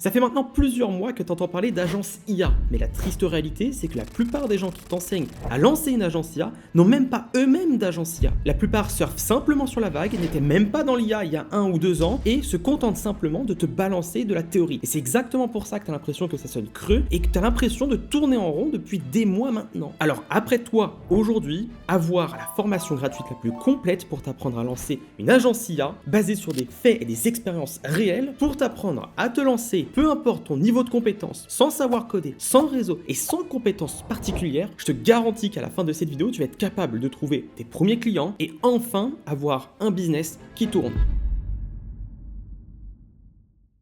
Ça fait maintenant plusieurs mois que tu entends parler d'agence IA, mais la triste réalité, c'est que la plupart des gens qui t'enseignent à lancer une agence IA n'ont même pas eux-mêmes d'agence IA. La plupart surfent simplement sur la vague, n'étaient même pas dans l'IA il y a 1 ou 2 ans et se contentent simplement de te balancer de la théorie. Et c'est exactement pour ça que tu as l'impression que ça sonne creux et que tu as l'impression de tourner en rond depuis des mois maintenant. Alors après toi, aujourd'hui, avoir la formation gratuite la plus complète pour t'apprendre à lancer une agence IA basée sur des faits et des expériences réelles pour t'apprendre à te lancer peu importe ton niveau de compétence, sans savoir coder, sans réseau et sans compétences particulières, je te garantis qu'à la fin de cette vidéo, tu vas être capable de trouver tes premiers clients et enfin avoir un business qui tourne.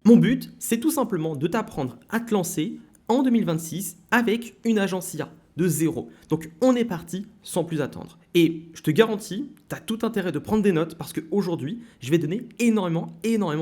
Mon but, c'est tout simplement de t'apprendre à te lancer en 2026 avec une agence IA de zéro. Donc on est parti sans plus attendre. Et je te garantis, tu as tout intérêt de prendre des notes parce qu'aujourd'hui, je vais donner énormément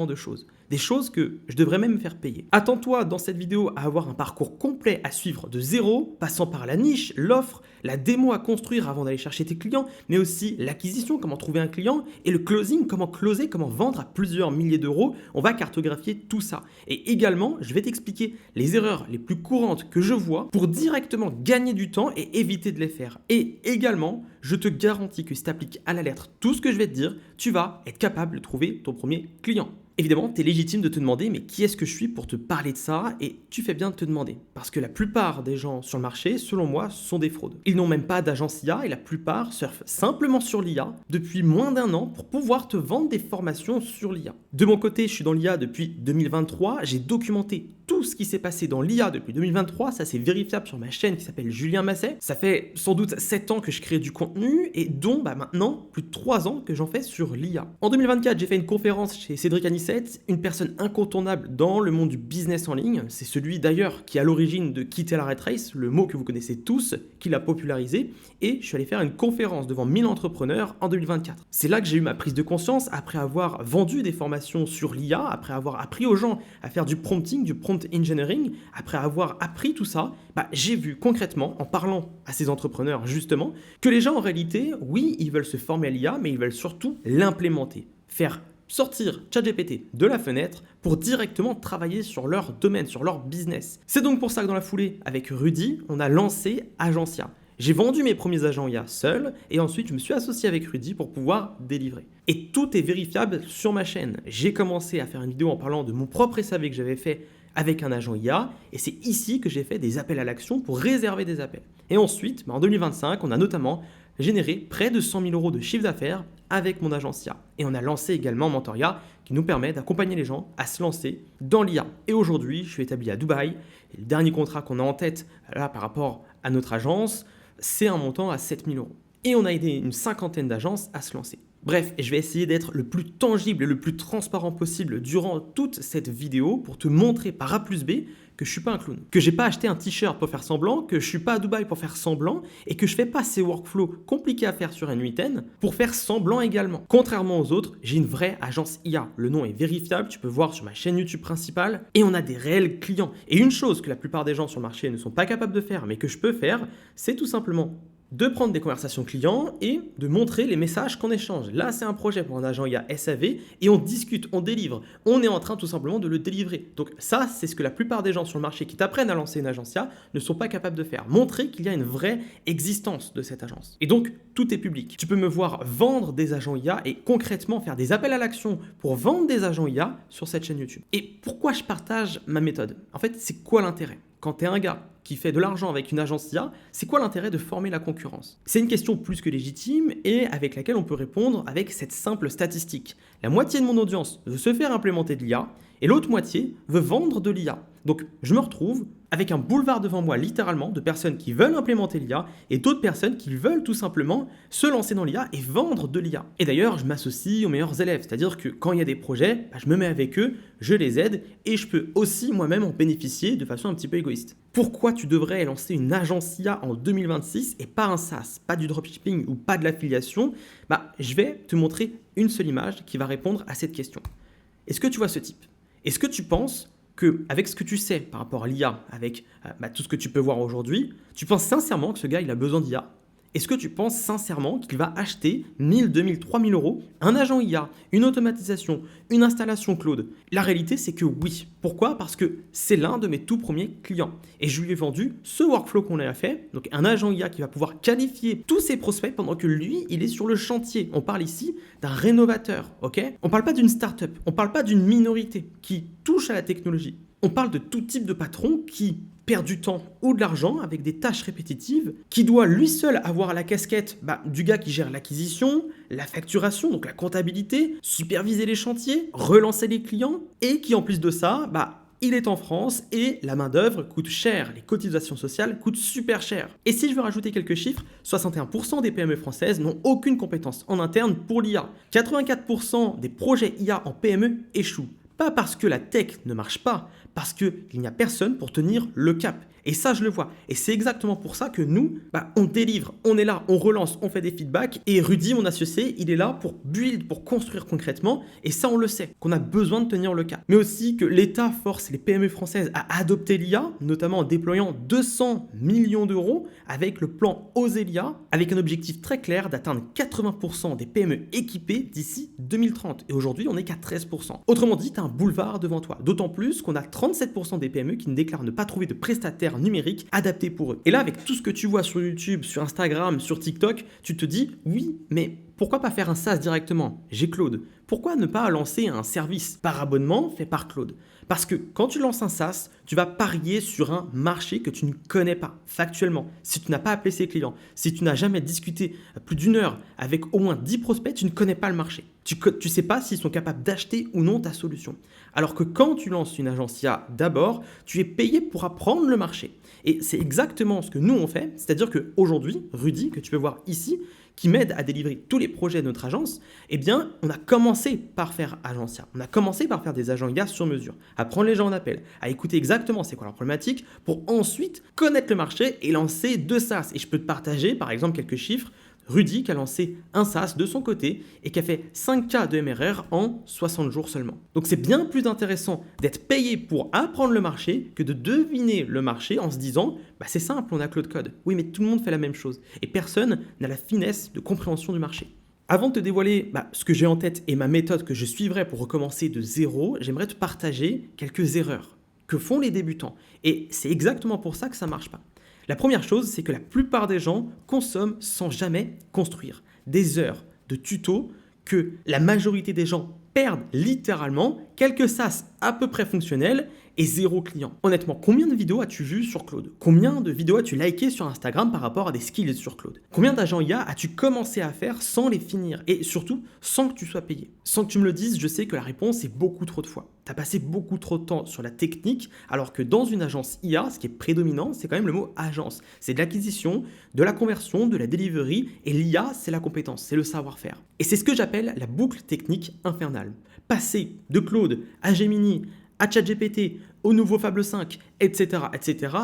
de choses. Des choses que je devrais même me faire payer. Attends-toi dans cette vidéo à avoir un parcours complet à suivre de zéro, passant par la niche, l'offre, la démo à construire avant d'aller chercher tes clients, mais aussi l'acquisition, comment trouver un client, et le closing, comment closer, comment vendre à plusieurs milliers d'euros. On va cartographier tout ça. Et également, je vais t'expliquer les erreurs les plus courantes que je vois pour directement gagner du temps et éviter de les faire. Et également, je te garantis que si tu appliques à la lettre tout ce que je vais te dire, tu vas être capable de trouver ton premier client. Évidemment, tu es légitime de te demander mais qui est-ce que je suis pour te parler de ça, et tu fais bien de te demander parce que la plupart des gens sur le marché, selon moi, sont des fraudes. Ils n'ont même pas d'agence IA et la plupart surfent simplement sur l'IA depuis moins d'1 an pour pouvoir te vendre des formations sur l'IA. De mon côté, je suis dans l'IA depuis 2023, j'ai documenté tout ce qui s'est passé dans l'IA depuis 2023, ça c'est vérifiable sur ma chaîne qui s'appelle Julien Masset. Ça fait sans doute 7 ans que je crée du contenu et dont maintenant plus de 3 ans que j'en fais sur l'IA. En 2024, j'ai fait une conférence chez Cédric Anissette, une personne incontournable dans le monde du business en ligne. C'est celui d'ailleurs qui est à l'origine de quitter la rat race, le mot que vous connaissez tous, qui l'a popularisé. Et je suis allé faire une conférence devant 1000 entrepreneurs en 2024. C'est là que j'ai eu ma prise de conscience après avoir vendu des formations sur l'IA, après avoir appris aux gens à faire du prompting, du prompt engineering, après avoir appris tout ça, j'ai vu concrètement, en parlant à ces entrepreneurs justement, que les gens en réalité, oui, ils veulent se former à l'IA, mais ils veulent surtout l'implémenter, faire sortir ChatGPT de la fenêtre pour directement travailler sur leur domaine, sur leur business. C'est donc pour ça que dans la foulée, avec Rudy, on a lancé Agencia. J'ai vendu mes premiers agents IA seul et ensuite je me suis associé avec Rudy pour pouvoir délivrer. Et tout est vérifiable sur ma chaîne. J'ai commencé à faire une vidéo en parlant de mon propre SAV que j'avais fait avec un agent IA et c'est ici que j'ai fait des appels à l'action pour réserver des appels. Et ensuite, en 2025, on a notamment généré près de 100 000 euros de chiffre d'affaires avec mon agence IA. Et on a lancé également Mentoria qui nous permet d'accompagner les gens à se lancer dans l'IA. Et aujourd'hui, je suis établi à Dubaï et le dernier contrat qu'on a en tête là par rapport à notre agence, c'est un montant à 7 000 euros. Et on a aidé une 50aine d'agences à se lancer. Bref, je vais essayer d'être le plus tangible et le plus transparent possible durant toute cette vidéo pour te montrer par A plus B que je suis pas un clown, que j'ai pas acheté un t-shirt pour faire semblant, que je suis pas à Dubaï pour faire semblant et que je fais pas ces workflows compliqués à faire sur un 8N pour faire semblant également. Contrairement aux autres, j'ai une vraie agence IA. Le nom est vérifiable, tu peux voir sur ma chaîne YouTube principale et on a des réels clients. Et une chose que la plupart des gens sur le marché ne sont pas capables de faire mais que je peux faire, c'est tout simplement de prendre des conversations clients et de montrer les messages qu'on échange. Là, c'est un projet pour un agent IA SAV et on discute, on délivre. On est en train tout simplement de le délivrer. Donc ça, c'est ce que la plupart des gens sur le marché qui t'apprennent à lancer une agence IA ne sont pas capables de faire. Montrer qu'il y a une vraie existence de cette agence. Et donc, tout est public. Tu peux me voir vendre des agents IA et concrètement faire des appels à l'action pour vendre des agents IA sur cette chaîne YouTube. Et pourquoi je partage ma méthode? En fait, c'est quoi l'intérêt? Quand tu es un gars qui fait de l'argent avec une agence IA, c'est quoi l'intérêt de former la concurrence? C'est une question plus que légitime et avec laquelle on peut répondre avec cette simple statistique. La moitié de mon audience veut se faire implémenter de l'IA et l'autre moitié veut vendre de l'IA. Donc je me retrouve avec un boulevard devant moi littéralement de personnes qui veulent implémenter l'IA et d'autres personnes qui veulent tout simplement se lancer dans l'IA et vendre de l'IA. Et d'ailleurs, je m'associe aux meilleurs élèves, c'est-à-dire que quand il y a des projets, je me mets avec eux, je les aide et je peux aussi moi-même en bénéficier de façon un petit peu égoïste. Pourquoi tu devrais lancer une agence IA en 2026 et pas un SaaS, pas du dropshipping ou pas de l'affiliation? Je vais te montrer une seule image qui va répondre à cette question. Est-ce que tu vois ce type? Est-ce que tu penses qu'avec ce que tu sais par rapport à l'IA, avec tout ce que tu peux voir aujourd'hui, tu penses sincèrement que ce gars, il a besoin d'IA Est-ce que tu penses sincèrement qu'il va acheter 1000, 2000, 3000 euros un agent IA, une automatisation, une installation Claude? La réalité, c'est que oui. Pourquoi? Parce que c'est l'un de mes tout premiers clients. Et je lui ai vendu ce workflow qu'on a fait, donc un agent IA qui va pouvoir qualifier tous ses prospects pendant que lui, il est sur le chantier. On parle ici d'un rénovateur, ok? On ne parle pas d'une start-up, on ne parle pas d'une minorité qui touche à la technologie. On parle de tout type de patron qui perd du temps ou de l'argent avec des tâches répétitives, qui doit lui seul avoir la casquette du gars qui gère l'acquisition, la facturation, donc la comptabilité, superviser les chantiers, relancer les clients, et qui en plus de ça, il est en France et la main-d'œuvre coûte cher, les cotisations sociales coûtent super cher. Et si je veux rajouter quelques chiffres, 61% des PME françaises n'ont aucune compétence en interne pour l'IA. 84% des projets IA en PME échouent. Pas parce que la tech ne marche pas, parce qu'il n'y a personne pour tenir le cap. Et ça, je le vois. Et c'est exactement pour ça que nous, on délivre, on est là, on relance, on fait des feedbacks. Et Rudy, mon associé, il est là pour build, pour construire concrètement. Et ça, on le sait, qu'on a besoin de tenir le cap. Mais aussi que l'État force les PME françaises à adopter l'IA, notamment en déployant 200 millions d'euros avec le plan Oser l'IA, avec un objectif très clair d'atteindre 80% des PME équipées d'ici 2030. Et aujourd'hui, on n'est qu'à 13%. Autrement dit, tu as un boulevard devant toi. D'autant plus qu'on a 37% des PME qui ne déclarent ne pas trouver de prestataire numérique adapté pour eux. Et là, avec tout ce que tu vois sur YouTube, sur Instagram, sur TikTok, tu te dis, oui, mais pourquoi pas faire un SaaS directement? J'ai Claude. Pourquoi ne pas lancer un service par abonnement fait par Claude? Parce que quand tu lances un SaaS, tu vas parier sur un marché que tu ne connais pas factuellement. Si tu n'as pas appelé ses clients, si tu n'as jamais discuté plus d'une heure avec au moins 10 prospects, tu ne connais pas le marché. Tu ne sais pas s'ils sont capables d'acheter ou non ta solution. Alors que quand tu lances une agence IA d'abord, tu es payé pour apprendre le marché. Et c'est exactement ce que nous on fait. C'est-à-dire qu'aujourd'hui, Rudy, que tu peux voir ici, qui m'aide à délivrer tous les projets de notre agence, on a commencé par faire agence IA. On a commencé par faire des agents IA sur mesure, à prendre les gens en appel, à écouter exactement c'est quoi leur problématique, pour ensuite connaître le marché et lancer 2 SaaS. Et je peux te partager par exemple quelques chiffres. Rudy qui a lancé un SaaS de son côté et qui a fait 5K de MRR en 60 jours seulement. Donc c'est bien plus intéressant d'être payé pour apprendre le marché que de deviner le marché en se disant c'est simple, on a Claude Code. Oui, mais tout le monde fait la même chose et personne n'a la finesse de compréhension du marché. Avant de te dévoiler ce que j'ai en tête et ma méthode que je suivrai pour recommencer de zéro, j'aimerais te partager quelques erreurs que font les débutants. Et c'est exactement pour ça que ça ne marche pas. La première chose, c'est que la plupart des gens consomment sans jamais construire. Des heures de tutos que la majorité des gens perdent littéralement, quelques SaaS à peu près fonctionnels et 0 client. Honnêtement, combien de vidéos as-tu vues sur Claude? Combien de vidéos as-tu likées sur Instagram par rapport à des skills sur Claude? Combien d'agents IA as-tu commencé à faire sans les finir? Et surtout, sans que tu sois payé? Sans que tu me le dises, je sais que la réponse est beaucoup trop de fois. Tu as passé beaucoup trop de temps sur la technique, alors que dans une agence IA, ce qui est prédominant, c'est quand même le mot agence. C'est de l'acquisition, de la conversion, de la delivery, et l'IA, c'est la compétence, c'est le savoir-faire. Et c'est ce que j'appelle la boucle technique infernale. Passer de Claude à Gemini, à ChatGPT, au nouveau Fable 5, etc.,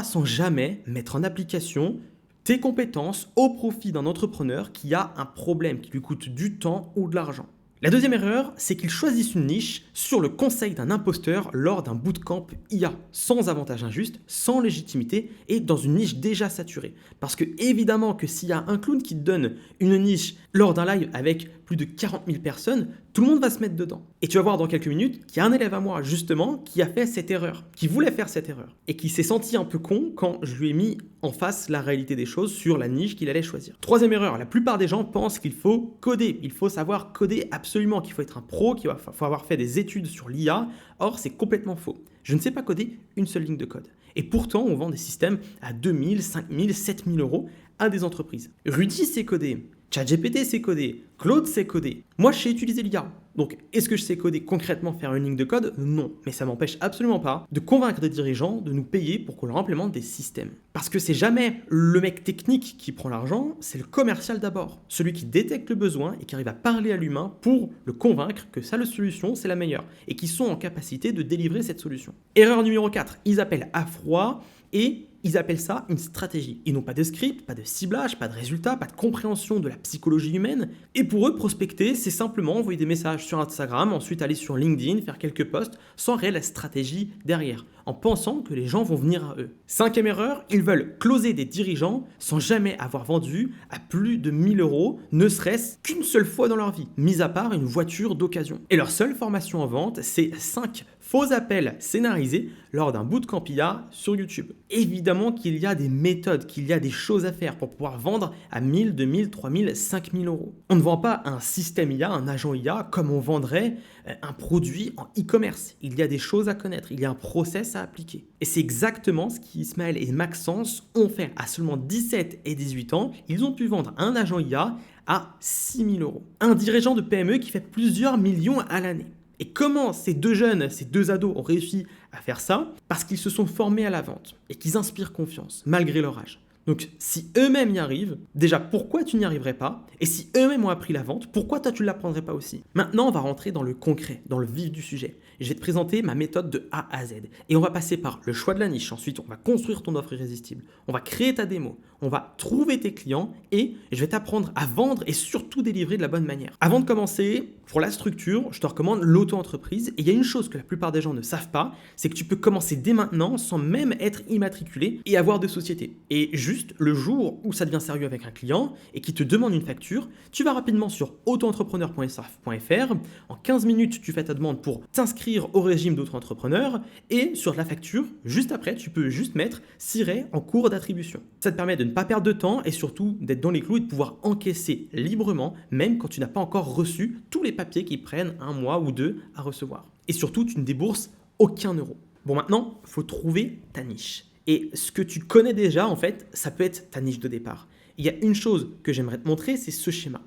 sans jamais mettre en application tes compétences au profit d'un entrepreneur qui a un problème, qui lui coûte du temps ou de l'argent. La deuxième erreur, c'est qu'ils choisissent une niche sur le conseil d'un imposteur lors d'un bootcamp IA, sans avantage injuste, sans légitimité et dans une niche déjà saturée. Parce que évidemment que s'il y a un clown qui te donne une niche lors d'un live avec plus de 40 000 personnes, tout le monde va se mettre dedans. Et tu vas voir dans quelques minutes qu'il y a un élève à moi justement qui a fait cette erreur, qui voulait faire cette erreur et qui s'est senti un peu con quand je lui ai mis en face la réalité des choses sur la niche qu'il allait choisir. Troisième erreur, la plupart des gens pensent qu'il faut coder, il faut savoir coder absolument, qu'il faut être un pro, qu'il faut avoir fait des études sur l'IA. Or, c'est complètement faux. Je ne sais pas coder une seule ligne de code. Et pourtant, on vend des systèmes à 2000, 5000, 7000 euros à des entreprises. Rudy sait coder. ChatGPT sait coder, Claude sait coder. Moi, je sais utiliser l'IA. Donc, est-ce que je sais coder concrètement, faire une ligne de code? Non. Mais ça m'empêche absolument pas de convaincre des dirigeants de nous payer pour qu'on leur implémente des systèmes. Parce que c'est jamais le mec technique qui prend l'argent, c'est le commercial d'abord. Celui qui détecte le besoin et qui arrive à parler à l'humain pour le convaincre que sa solution, c'est la meilleure. Et qui sont en capacité de délivrer cette solution. Erreur numéro 4, ils appellent à froid et ils appellent ça une stratégie. Ils n'ont pas de script, pas de ciblage, pas de résultat, pas de compréhension de la psychologie humaine. Et pour eux, prospecter, c'est simplement envoyer des messages sur Instagram, ensuite aller sur LinkedIn, faire quelques posts, sans réelle stratégie derrière, en pensant que les gens vont venir à eux. Cinquième erreur, ils veulent closer des dirigeants sans jamais avoir vendu à plus de 1000 euros, ne serait-ce qu'une seule fois dans leur vie, mis à part une voiture d'occasion. Et leur seule formation en vente, c'est 5 faux appels scénarisés lors d'un bootcamp IA sur YouTube. Évidemment qu'il y a des méthodes, qu'il y a des choses à faire pour pouvoir vendre à 1000, 2000, 3000, 5000 euros. On ne vend pas un système IA, un agent IA, comme on vendrait un produit en e-commerce. Il y a des choses à connaître, il y a un process à appliquer. Et c'est exactement ce qu'Ismaël et Maxence ont fait. À seulement 17 et 18 ans, ils ont pu vendre un agent IA à 6000 euros. Un dirigeant de PME qui fait plusieurs millions à l'année. Et comment ces deux jeunes, ces deux ados ont réussi à faire ça? Parce qu'ils se sont formés à la vente et qu'ils inspirent confiance, malgré leur âge. Donc si eux-mêmes y arrivent, déjà pourquoi tu n'y arriverais pas? Et si eux-mêmes ont appris la vente, pourquoi toi tu ne l'apprendrais pas aussi? Maintenant on va rentrer dans le concret, dans le vif du sujet. Je vais te présenter ma méthode de A à Z. Et on va passer par le choix de la niche. Ensuite on va construire ton offre irrésistible. On va créer ta démo. On va trouver tes clients et je vais t'apprendre à vendre et surtout délivrer de la bonne manière. Avant de commencer, pour la structure, je te recommande l'auto-entreprise. Et il y a une chose que la plupart des gens ne savent pas, c'est que tu peux commencer dès maintenant sans même être immatriculé et avoir de société. Et juste le jour où ça devient sérieux avec un client et qui te demande une facture, tu vas rapidement sur autoentrepreneur.srf.fr. En 15 minutes, tu fais ta demande pour t'inscrire au régime d'auto-entrepreneur et sur la facture, juste après, tu peux juste mettre ciré en cours d'attribution. Ça te permet de ne pas perdre de temps et surtout d'être dans les clous et de pouvoir encaisser librement, même quand tu n'as pas encore reçu tous les papiers qui prennent un mois ou deux à recevoir. Et surtout, tu ne débourses aucun euro. Bon, maintenant, il faut trouver ta niche. Et ce que tu connais déjà, en fait, ça peut être ta niche de départ. Il y a une chose que j'aimerais te montrer, c'est ce schéma.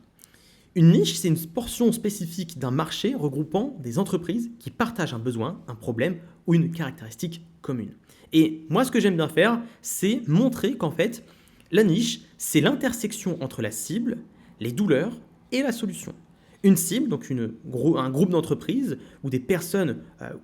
Une niche, c'est une portion spécifique d'un marché regroupant des entreprises qui partagent un besoin, un problème ou une caractéristique commune. Et moi, ce que j'aime bien faire, c'est montrer qu'en fait, la niche, c'est l'intersection entre la cible, les douleurs et la solution. Une cible, donc un groupe d'entreprises ou des personnes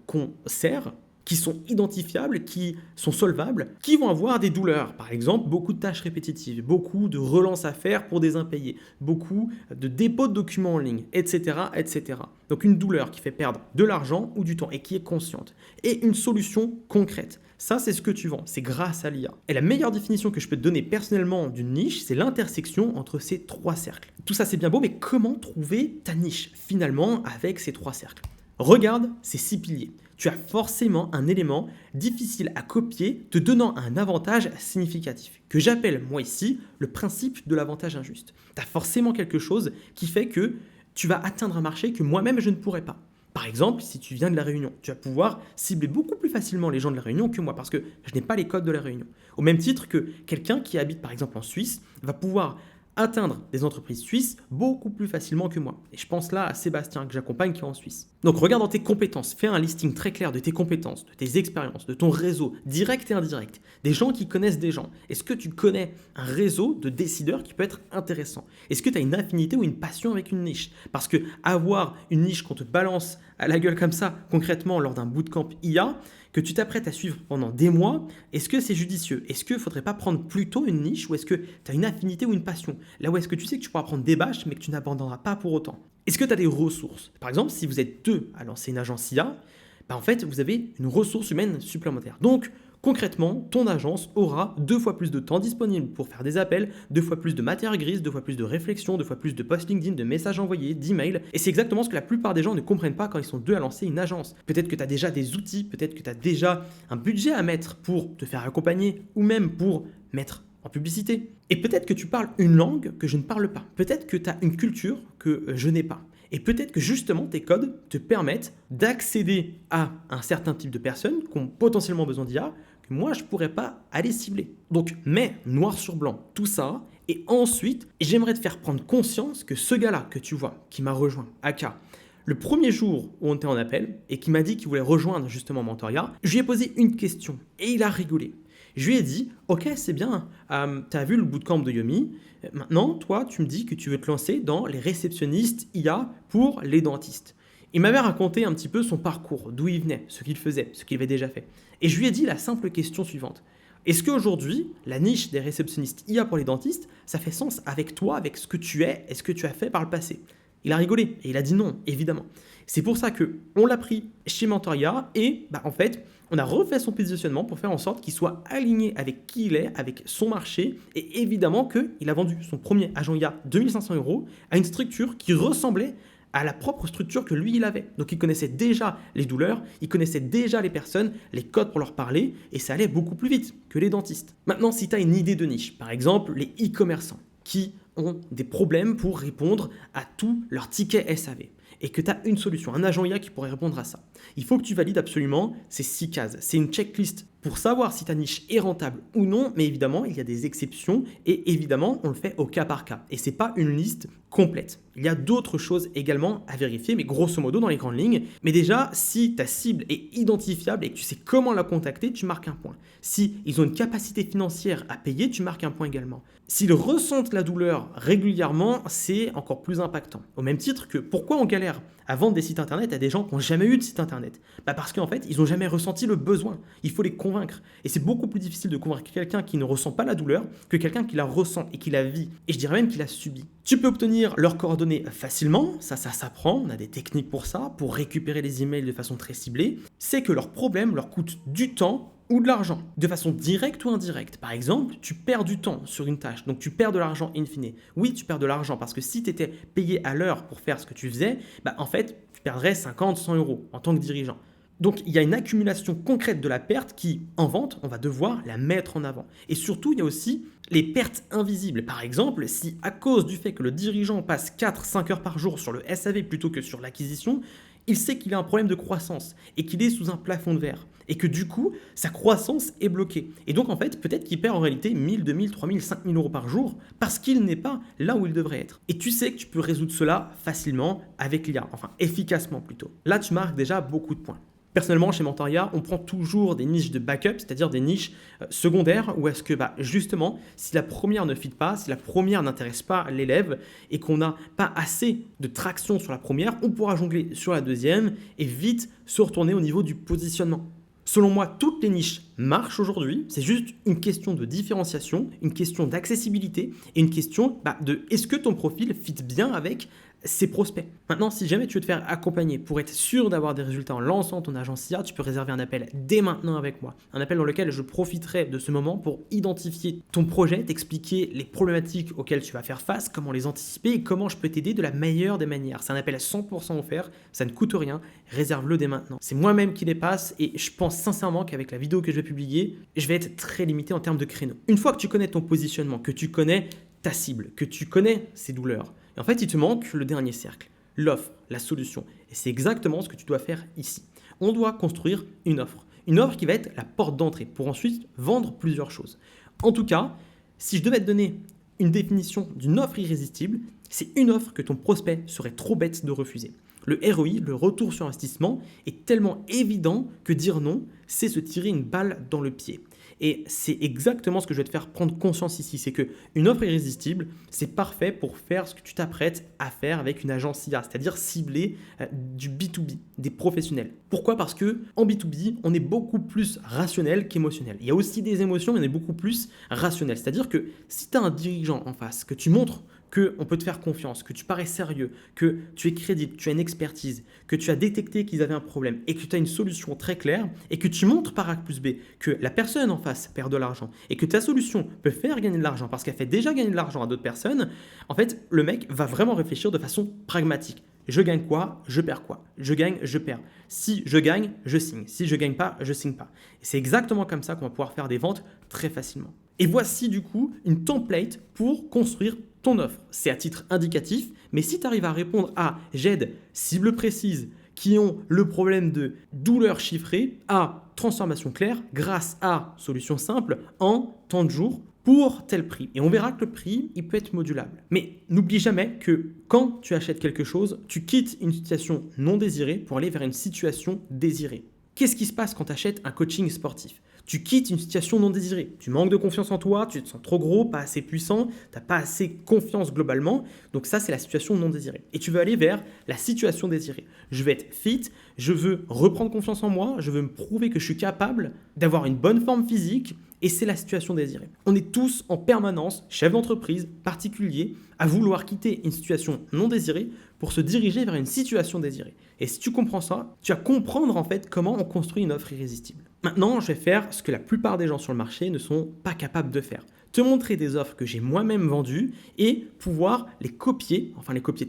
qu'on sert, qui sont identifiables, qui sont solvables, qui vont avoir des douleurs. Par exemple, beaucoup de tâches répétitives, beaucoup de relances à faire pour des impayés, beaucoup de dépôts de documents en ligne, etc., etc. Donc une douleur qui fait perdre de l'argent ou du temps et qui est consciente. Et une solution concrète. Ça, c'est ce que tu vends. C'est grâce à l'IA. Et la meilleure définition que je peux te donner personnellement d'une niche, c'est l'intersection entre ces trois cercles. Tout ça, c'est bien beau, mais comment trouver ta niche finalement avec ces trois cercles? Regarde ces 6 piliers. Tu as forcément un élément difficile à copier te donnant un avantage significatif, que j'appelle moi ici le principe de l'avantage injuste. Tu as forcément quelque chose qui fait que tu vas atteindre un marché que moi-même je ne pourrais pas. Par exemple, si tu viens de La Réunion, tu vas pouvoir cibler beaucoup plus facilement les gens de La Réunion que moi parce que je n'ai pas les codes de La Réunion. Au même titre que quelqu'un qui habite par exemple en Suisse va pouvoir atteindre des entreprises suisses beaucoup plus facilement que moi. Et je pense là à Sébastien que j'accompagne qui est en Suisse. Donc regarde dans tes compétences, fais un listing très clair de tes compétences, de tes expériences, de ton réseau, direct et indirect, des gens qui connaissent des gens. Est-ce que tu connais un réseau de décideurs qui peut être intéressant? Est-ce que tu as une affinité ou une passion avec une niche? Parce que avoir une niche qu'on te balance à la gueule comme ça, concrètement lors d'un bootcamp IA, que tu t'apprêtes à suivre pendant des mois, est-ce que c'est judicieux? Est-ce qu'il ne faudrait pas prendre plutôt une niche ou est-ce que tu as une affinité ou une passion? Là où est-ce que tu sais que tu pourras prendre des bâches mais que tu n'abandonneras pas pour autant? Est-ce que tu as des ressources? Par exemple, si vous êtes 2 à lancer une agence IA, en fait, vous avez une ressource humaine supplémentaire. Donc, concrètement, ton agence aura 2 fois plus de temps disponible pour faire des appels, 2 fois plus de matière grise, 2 fois plus de réflexion, 2 fois plus de posts LinkedIn, de messages envoyés, d'emails. Et c'est exactement ce que la plupart des gens ne comprennent pas quand ils sont 2 à lancer une agence. Peut-être que tu as déjà des outils, peut-être que tu as déjà un budget à mettre pour te faire accompagner ou même pour mettre en publicité. Et peut-être que tu parles une langue que je ne parle pas. Peut-être que tu as une culture que je n'ai pas. Et peut-être que justement tes codes te permettent d'accéder à un certain type de personnes qui ont potentiellement besoin d'IA, que moi je ne pourrais pas aller cibler. Donc mets noir sur blanc tout ça, et ensuite j'aimerais te faire prendre conscience que ce gars-là que tu vois, qui m'a rejoint, Aka, le premier jour où on était en appel, et qui m'a dit qu'il voulait rejoindre justement Mentoria, je lui ai posé une question, et il a rigolé. Je lui ai dit, ok, c'est bien, tu as vu le bootcamp de Yomi, maintenant, toi, tu me dis que tu veux te lancer dans les réceptionnistes IA pour les dentistes. Il m'avait raconté un petit peu son parcours, d'où il venait, ce qu'il faisait, ce qu'il avait déjà fait. Et je lui ai dit la simple question suivante. Est-ce qu'aujourd'hui, la niche des réceptionnistes IA pour les dentistes, ça fait sens avec toi, avec ce que tu es et ce que tu as fait par le passé? Il a rigolé et il a dit non, évidemment. C'est pour ça qu'on l'a pris chez Mentoria et en fait, on a refait son positionnement pour faire en sorte qu'il soit aligné avec qui il est, avec son marché. Et évidemment qu'il a vendu son premier agent IA 2500 € à une structure qui ressemblait à la propre structure que lui, il avait. Donc, il connaissait déjà les douleurs, il connaissait déjà les personnes, les codes pour leur parler, et ça allait beaucoup plus vite que les dentistes. Maintenant, si tu as une idée de niche, par exemple, les e-commerçants qui ont des problèmes pour répondre à tous leurs tickets SAV, et que tu as une solution, un agent IA qui pourrait répondre à ça. Il faut que tu valides absolument ces 6 cases. C'est une checklist pour savoir si ta niche est rentable ou non, mais évidemment, il y a des exceptions et évidemment, on le fait au cas par cas. Et ce n'est pas une liste complète. Il y a d'autres choses également à vérifier, mais grosso modo dans les grandes lignes. Mais déjà, si ta cible est identifiable et que tu sais comment la contacter, tu marques un point. Si ils ont une capacité financière à payer, tu marques un point également. S'ils ressentent la douleur régulièrement, c'est encore plus impactant. Au même titre que pourquoi on galère à vendre des sites internet à des gens qui n'ont jamais eu de site internet? Parce qu'en fait, ils n'ont jamais ressenti le besoin. Il faut les convaincre. Et c'est beaucoup plus difficile de convaincre quelqu'un qui ne ressent pas la douleur que quelqu'un qui la ressent et qui la vit. Et je dirais même qui la subit. Tu peux obtenir leurs coordonnées facilement, ça s'apprend, on a des techniques pour ça, pour récupérer les emails de façon très ciblée. C'est que leurs problèmes leur coûtent du temps ou de l'argent, de façon directe ou indirecte. Par exemple, tu perds du temps sur une tâche, donc tu perds de l'argent in fine. Oui, tu perds de l'argent parce que si tu étais payé à l'heure pour faire ce que tu faisais, en fait, tu perdrais 50, 100 € en tant que dirigeant. Donc, il y a une accumulation concrète de la perte qui, en vente, on va devoir la mettre en avant. Et surtout, il y a aussi les pertes invisibles. Par exemple, si à cause du fait que le dirigeant passe 4-5 heures par jour sur le SAV plutôt que sur l'acquisition, il sait qu'il a un problème de croissance et qu'il est sous un plafond de verre et que du coup, sa croissance est bloquée. Et donc, en fait, peut-être qu'il perd en réalité 1000, 2000, 3000, 5000 € par jour parce qu'il n'est pas là où il devrait être. Et tu sais que tu peux résoudre cela facilement avec l'IA, enfin efficacement plutôt. Là, tu marques déjà beaucoup de points. Personnellement, chez Mentoria, on prend toujours des niches de backup, c'est-à-dire des niches secondaires, où est-ce que justement, si la première ne fit pas, si la première n'intéresse pas l'élève et qu'on n'a pas assez de traction sur la première, on pourra jongler sur la deuxième et vite se retourner au niveau du positionnement. Selon moi, toutes les niches marchent aujourd'hui, c'est juste une question de différenciation, une question d'accessibilité et une question de est-ce que ton profil fit bien avec ses prospects. Maintenant, si jamais tu veux te faire accompagner pour être sûr d'avoir des résultats en lançant ton agence IA, tu peux réserver un appel dès maintenant avec moi. Un appel dans lequel je profiterai de ce moment pour identifier ton projet, t'expliquer les problématiques auxquelles tu vas faire face, comment les anticiper et comment je peux t'aider de la meilleure des manières. C'est un appel à 100% offert, ça ne coûte rien, réserve-le dès maintenant. C'est moi-même qui les passe et je pense sincèrement qu'avec la vidéo que je vais publier, je vais être très limité en termes de créneaux. Une fois que tu connais ton positionnement, que tu connais ta cible, que tu connais ses douleurs, en fait, il te manque le dernier cercle, l'offre, la solution. Et c'est exactement ce que tu dois faire ici. On doit construire une offre qui va être la porte d'entrée pour ensuite vendre plusieurs choses. En tout cas, si je devais te donner une définition d'une offre irrésistible, c'est une offre que ton prospect serait trop bête de refuser. Le ROI, le retour sur investissement, est tellement évident que dire non, c'est se tirer une balle dans le pied. Et c'est exactement ce que je vais te faire prendre conscience ici, c'est qu'une offre irrésistible, c'est parfait pour faire ce que tu t'apprêtes à faire avec une agence IA, c'est-à-dire cibler du B2B, des professionnels. Pourquoi? Parce qu'en B2B, on est beaucoup plus rationnel qu'émotionnel. Il y a aussi des émotions, mais on est beaucoup plus rationnel. C'est-à-dire que si tu as un dirigeant en face, que tu montres qu'on peut te faire confiance, que tu parais sérieux, que tu es crédible, que tu as une expertise, que tu as détecté qu'ils avaient un problème et que tu as une solution très claire et que tu montres par A plus B que la personne en face perd de l'argent et que ta solution peut faire gagner de l'argent parce qu'elle fait déjà gagner de l'argent à d'autres personnes, en fait, le mec va vraiment réfléchir de façon pragmatique. Je gagne quoi? Je perds quoi? Je gagne, je perds. Si je gagne, je signe. Si je gagne pas, je signe pas. Et c'est exactement comme ça qu'on va pouvoir faire des ventes très facilement. Et voici du coup une template pour construire ton offre. C'est à titre indicatif, mais si tu arrives à répondre à j'aide cibles précises qui ont le problème de douleur chiffrée à transformation claire grâce à solution simple en temps de jours pour tel prix. Et on verra que le prix, il peut être modulable. Mais n'oublie jamais que quand tu achètes quelque chose, tu quittes une situation non désirée pour aller vers une situation désirée. Qu'est-ce qui se passe quand tu achètes un coaching sportif? Tu quittes une situation non désirée. Tu manques de confiance en toi, tu te sens trop gros, pas assez puissant, tu n'as pas assez confiance globalement. Donc ça, c'est la situation non désirée. Et tu veux aller vers la situation désirée. Je veux être fit, je veux reprendre confiance en moi, je veux me prouver que je suis capable d'avoir une bonne forme physique Et c'est la situation désirée. On est tous en permanence, chef d'entreprise, particulier, à vouloir quitter une situation non désirée pour se diriger vers une situation désirée. Et si tu comprends ça, tu vas comprendre en fait comment on construit une offre irrésistible. Maintenant, je vais faire ce que la plupart des gens sur le marché ne sont pas capables de faire. Te montrer des offres que j'ai moi-même vendues et pouvoir les copier,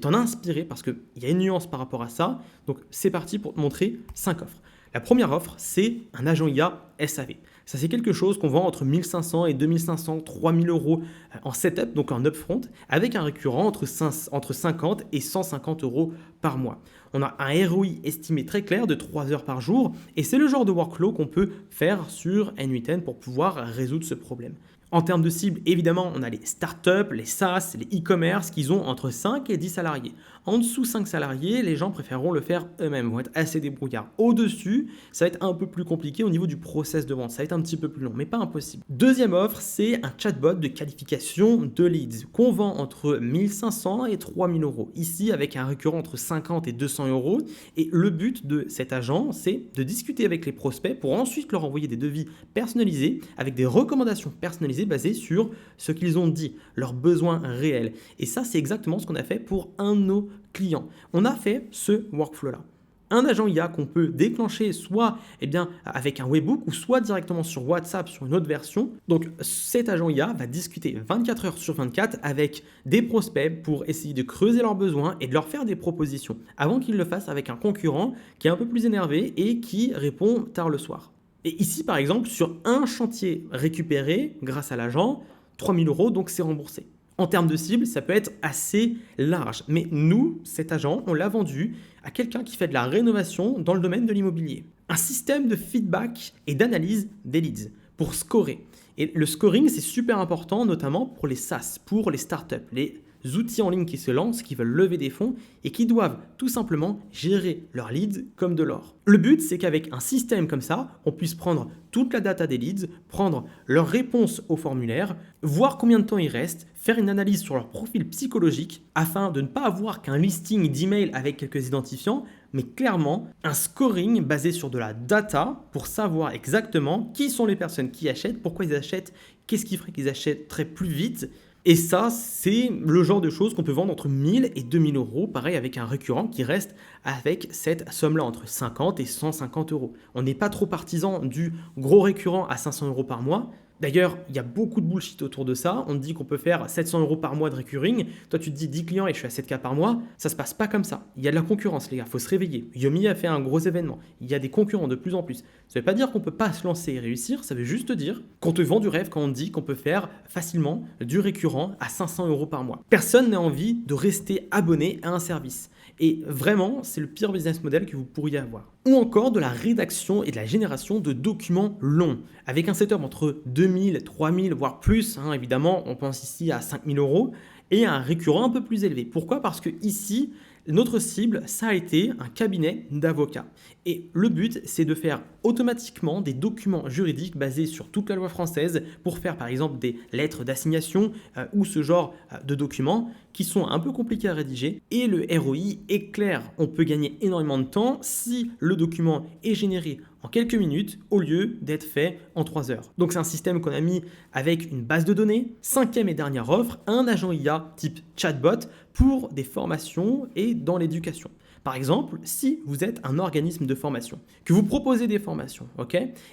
t'en inspirer parce qu'il y a une nuance par rapport à ça. Donc c'est parti pour te montrer 5 offres. La première offre, c'est un agent IA SAV. Ça, c'est quelque chose qu'on vend entre 1500 et 2500, 3000 euros en setup, donc en upfront, avec un récurrent entre 50 et 150 euros par mois. On a un ROI estimé très clair de 3 heures par jour et c'est le genre de workflow qu'on peut faire sur N8N pour pouvoir résoudre ce problème. En termes de cible, évidemment, on a les startups, les SaaS, les e-commerce qui ont entre 5 et 10 salariés. En dessous 5 salariés, les gens préféreront le faire eux-mêmes, vont être assez débrouillards. Au-dessus, ça va être un peu plus compliqué au niveau du process de vente, ça va être un petit peu plus long, mais pas impossible. Deuxième offre, c'est un chatbot de qualification de leads qu'on vend entre 1500 et 3000 euros. Ici, avec un récurrent entre 50 et 200 euros. Et le but de cet agent, c'est de discuter avec les prospects pour ensuite leur envoyer des devis personnalisés avec des recommandations personnalisées basées sur ce qu'ils ont dit, leurs besoins réels. Et ça, c'est exactement ce qu'on a fait pour un de nos clients. On a fait ce workflow-là. Un agent IA qu'on peut déclencher soit avec un webhook ou soit directement sur WhatsApp sur une autre version. Donc cet agent IA va discuter 24 heures sur 24 avec des prospects pour essayer de creuser leurs besoins et de leur faire des propositions avant qu'ils le fassent avec un concurrent qui est un peu plus énervé et qui répond tard le soir. Et ici par exemple sur un chantier récupéré grâce à l'agent, 3000 euros donc c'est remboursé. En termes de cible, ça peut être assez large. Mais nous, cet agent, on l'a vendu à quelqu'un qui fait de la rénovation dans le domaine de l'immobilier. Un système de feedback et d'analyse des leads pour scorer. Et le scoring, c'est super important, notamment pour les SaaS, pour les startups, les outils en ligne qui se lancent, qui veulent lever des fonds et qui doivent tout simplement gérer leurs leads comme de l'or. Le but, c'est qu'avec un système comme ça, on puisse prendre toute la data des leads, prendre leurs réponses au formulaire, voir combien de temps il reste, faire une analyse sur leur profil psychologique afin de ne pas avoir qu'un listing d'emails avec quelques identifiants, mais clairement un scoring basé sur de la data pour savoir exactement qui sont les personnes qui achètent, pourquoi ils achètent, qu'est-ce qui ferait qu'ils achèteraient plus vite. Et ça, c'est le genre de choses qu'on peut vendre entre 1000 et 2000 euros, pareil avec un récurrent qui reste avec cette somme-là, entre 50 et 150 euros. On n'est pas trop partisan du gros récurrent à 500 euros par mois. D'ailleurs, il y a beaucoup de bullshit autour de ça. On te dit qu'on peut faire 700 euros par mois de recurring. Toi, tu te dis 10 clients et je suis à 7K par mois. Ça se passe pas comme ça. Il y a de la concurrence, les gars. Il faut se réveiller. Yomi a fait un gros événement. Il y a des concurrents de plus en plus. Ça ne veut pas dire qu'on ne peut pas se lancer et réussir. Ça veut juste dire qu'on te vend du rêve quand on te dit qu'on peut faire facilement du récurrent à 500 euros par mois. Personne n'a envie de rester abonné à un service. Et vraiment, c'est le pire business model que vous pourriez avoir. Ou encore de la rédaction et de la génération de documents longs, avec un setup entre 2000, 3000, voire plus, évidemment, on pense ici à 5000 euros, et un récurrent un peu plus élevé. Pourquoi ? Parce que ici, notre cible, ça a été un cabinet d'avocats. Et le but, c'est de faire automatiquement des documents juridiques basés sur toute la loi française pour faire par exemple des lettres d'assignation ou ce genre de documents qui sont un peu compliqués à rédiger. Et le ROI est clair. On peut gagner énormément de temps si le document est généré en quelques minutes au lieu d'être fait en 3 heures. Donc c'est un système qu'on a mis avec une base de données. Cinquième et dernière offre, un agent IA type chatbot pour des formations et dans l'éducation. Par exemple, si vous êtes un organisme de formation, que vous proposez des formations,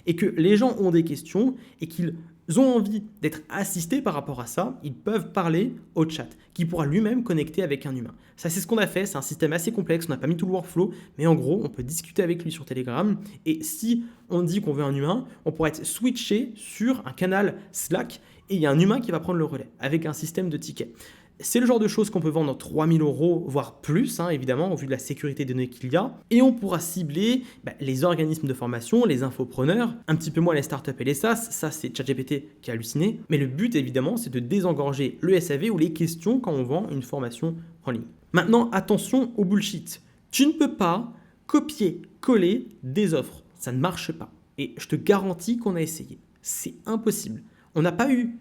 et que les gens ont des questions et qu'ils ont envie d'être assistés par rapport à ça, ils peuvent parler au chat, qui pourra lui-même connecter avec un humain. Ça, c'est ce qu'on a fait, c'est un système assez complexe, on n'a pas mis tout le workflow, mais en gros, on peut discuter avec lui sur Telegram, et si on dit qu'on veut un humain, on pourra être switché sur un canal Slack, et il y a un humain qui va prendre le relais, avec un système de tickets. C'est le genre de choses qu'on peut vendre 3000 euros, voire plus, évidemment, au vu de la sécurité des données qu'il y a. Et on pourra cibler les organismes de formation, les infopreneurs, un petit peu moins les startups et les SaaS. Ça, c'est ChatGPT qui a halluciné. Mais le but, évidemment, c'est de désengorger le SAV ou les questions quand on vend une formation en ligne. Maintenant, attention au bullshit. Tu ne peux pas copier-coller des offres. Ça ne marche pas. Et je te garantis qu'on a essayé. C'est impossible. On n'a pas eu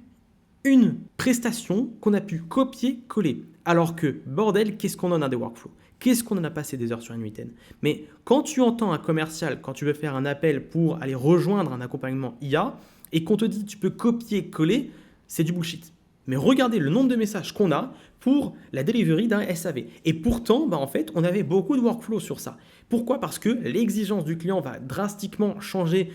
une prestation qu'on a pu copier-coller. Alors que, bordel, qu'est-ce qu'on en a des workflows? Qu'est-ce qu'on en a passé des heures sur une huitaine? Mais quand tu entends un commercial, quand tu veux faire un appel pour aller rejoindre un accompagnement IA, et qu'on te dit tu peux copier-coller, c'est du bullshit. Mais regardez le nombre de messages qu'on a pour la delivery d'un SAV. Et pourtant, en fait, on avait beaucoup de workflows sur ça. Pourquoi? Parce que l'exigence du client va drastiquement changer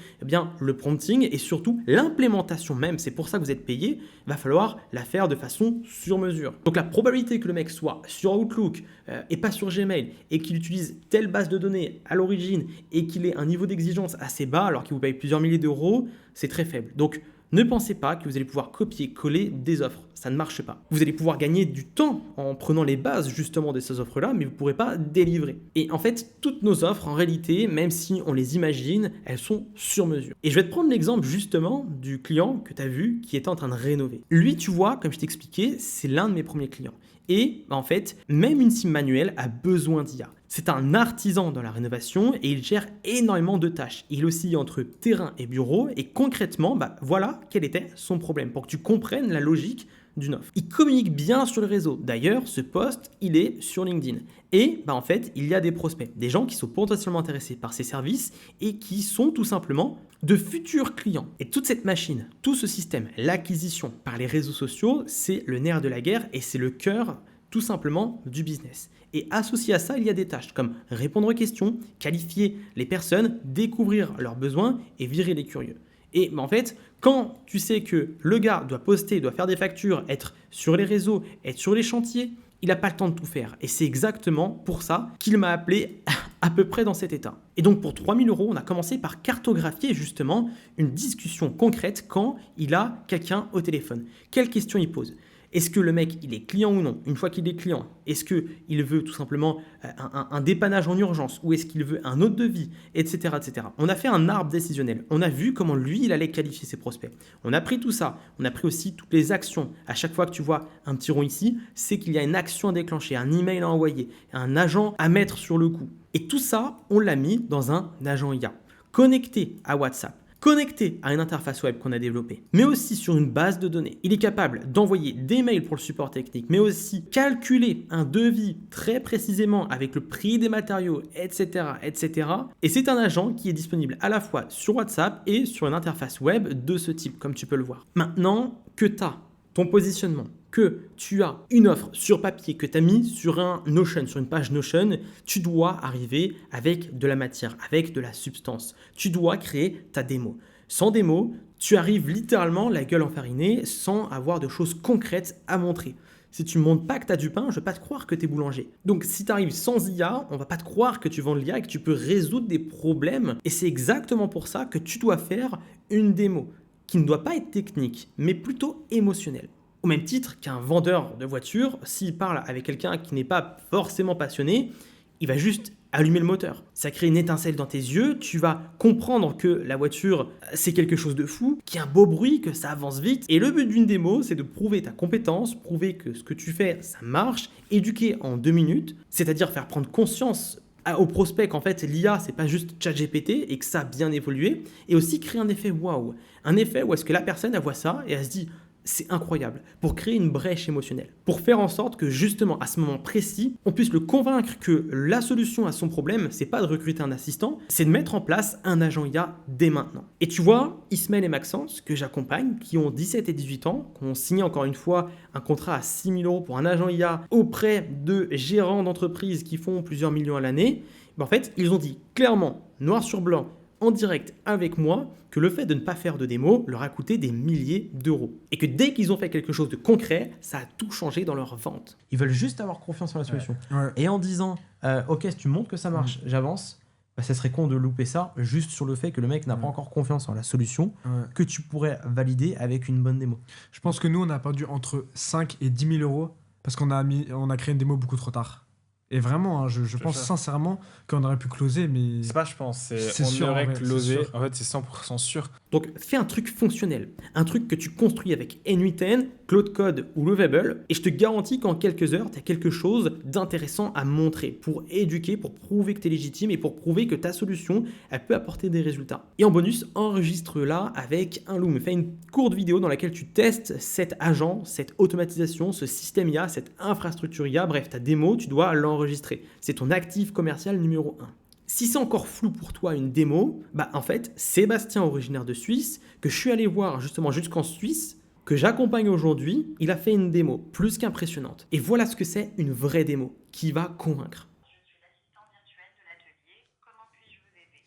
le prompting et surtout l'implémentation même. C'est pour ça que vous êtes payé. Il va falloir la faire de façon sur mesure. Donc la probabilité que le mec soit sur Outlook et pas sur Gmail et qu'il utilise telle base de données à l'origine et qu'il ait un niveau d'exigence assez bas alors qu'il vous paye plusieurs milliers d'euros, c'est très faible. Donc ne pensez pas que vous allez pouvoir copier-coller des offres. Ça ne marche pas. Vous allez pouvoir gagner du temps en prenant les bases justement de ces offres-là, mais vous ne pourrez pas délivrer. Et en fait, toutes nos offres, en réalité, même si on les imagine, elles sont sur mesure. Et je vais te prendre l'exemple justement du client que tu as vu qui était en train de rénover. Lui, tu vois, comme je t'expliquais, c'est l'un de mes premiers clients. Et en fait, même une sim manuelle a besoin d'IA. C'est un artisan dans la rénovation et il gère énormément de tâches. Il oscille entre terrain et bureau et concrètement, voilà quel était son problème pour que tu comprennes la logique d'une offre. Il communique bien sur le réseau. D'ailleurs, ce post, il est sur LinkedIn. Et en fait, il y a des prospects, des gens qui sont potentiellement intéressés par ces services et qui sont tout simplement de futurs clients. Et toute cette machine, tout ce système, l'acquisition par les réseaux sociaux, c'est le nerf de la guerre et c'est le cœur tout simplement du business. Et associé à ça, il y a des tâches comme répondre aux questions, qualifier les personnes, découvrir leurs besoins et virer les curieux. Et en fait, quand tu sais que le gars doit poster, doit faire des factures, être sur les réseaux, être sur les chantiers, il n'a pas le temps de tout faire. Et c'est exactement pour ça qu'il m'a appelé à peu près dans cet état. Et donc pour 3 000 €, on a commencé par cartographier justement une discussion concrète quand il a quelqu'un au téléphone. Quelles questions il pose? Est-ce que le mec, il est client ou non? Une fois qu'il est client, est-ce qu'il veut tout simplement un dépannage en urgence ou est-ce qu'il veut un autre devis, etc., etc. On a fait un arbre décisionnel. On a vu comment lui, il allait qualifier ses prospects. On a pris tout ça. On a pris aussi toutes les actions. À chaque fois que tu vois un petit rond ici, c'est qu'il y a une action à déclencher, un email à envoyer, un agent à mettre sur le coup. Et tout ça, on l'a mis dans un agent IA, connecté à WhatsApp, connecté à une interface web qu'on a développée, mais aussi sur une base de données. Il est capable d'envoyer des mails pour le support technique, mais aussi calculer un devis très précisément avec le prix des matériaux, etc., etc. Et c'est un agent qui est disponible à la fois sur WhatsApp et sur une interface web de ce type, comme tu peux le voir. Maintenant que tu as ton positionnement, que tu as une offre sur papier que tu as mis sur un Notion, sur une page Notion, tu dois arriver avec de la matière, avec de la substance. Tu dois créer ta démo. Sans démo, tu arrives littéralement la gueule enfarinée sans avoir de choses concrètes à montrer. Si tu ne montres pas que tu as du pain, je ne vais pas te croire que tu es boulanger. Donc si tu arrives sans IA, on ne va pas te croire que tu vends de l'IA et que tu peux résoudre des problèmes. Et c'est exactement pour ça que tu dois faire une démo qui ne doit pas être technique, mais plutôt émotionnelle. Au même titre qu'un vendeur de voiture, s'il parle avec quelqu'un qui n'est pas forcément passionné, il va juste allumer le moteur. Ça crée une étincelle dans tes yeux, tu vas comprendre que la voiture, c'est quelque chose de fou, qu'il y a un beau bruit, que ça avance vite. Et le but d'une démo, c'est de prouver ta compétence, prouver que ce que tu fais, ça marche, éduquer en 2 minutes, c'est-à-dire faire prendre conscience au prospect qu'en fait l'IA c'est pas juste ChatGPT et que ça a bien évolué, et aussi créer un effet waouh, un effet où est-ce que la personne elle voit ça et elle se dit c'est incroyable, pour créer une brèche émotionnelle, pour faire en sorte que justement à ce moment précis, on puisse le convaincre que la solution à son problème, c'est pas de recruter un assistant, c'est de mettre en place un agent IA dès maintenant. Et tu vois, Ismaël et Maxence, que j'accompagne, qui ont 17 et 18 ans, qui ont signé encore une fois un contrat à 6 000 € pour un agent IA auprès de gérants d'entreprises qui font plusieurs millions à l'année, en fait, ils ont dit clairement, noir sur blanc, en direct avec moi, que le fait de ne pas faire de démo leur a coûté des milliers d'euros. Et que dès qu'ils ont fait quelque chose de concret, ça a tout changé dans leur vente. Ils veulent juste avoir confiance en la solution. Ouais. Et en disant, ok, si tu montres que ça marche, j'avance, ça serait con de louper ça juste sur le fait que le mec n'a pas encore confiance en la solution, que tu pourrais valider avec une bonne démo. Je pense que nous, on a perdu entre 5 et 10 000 € parce qu'on a créé une démo beaucoup trop tard. Et vraiment, hein, je te pense jure. sincèrement qu'on aurait pu closer, mais C'est pas, je pense, c'est on sûr en aurait vrai, c'est closé. sûr. En fait, c'est 100% sûr. Donc, fais un truc fonctionnel, un truc que tu construis avec N8N, Cloud Code ou Lovable, et je te garantis qu'en quelques heures, tu as quelque chose d'intéressant à montrer pour éduquer, pour prouver que tu es légitime et pour prouver que ta solution, elle peut apporter des résultats. Et en bonus, enregistre-la avec un Loom. Fais une courte vidéo dans laquelle tu testes cet agent, cette automatisation, ce système IA, cette infrastructure IA, bref, ta démo, tu dois l'enregistrer. C'est ton actif commercial numéro 1. Si c'est encore flou pour toi une démo, bah en fait, Sébastien, originaire de Suisse, que je suis allé voir justement jusqu'en Suisse, que j'accompagne aujourd'hui, il a fait une démo plus qu'impressionnante. Et voilà ce que c'est une vraie démo qui va convaincre. Je suis l'assistant virtuel de l'atelier. Comment puis-je vous aider?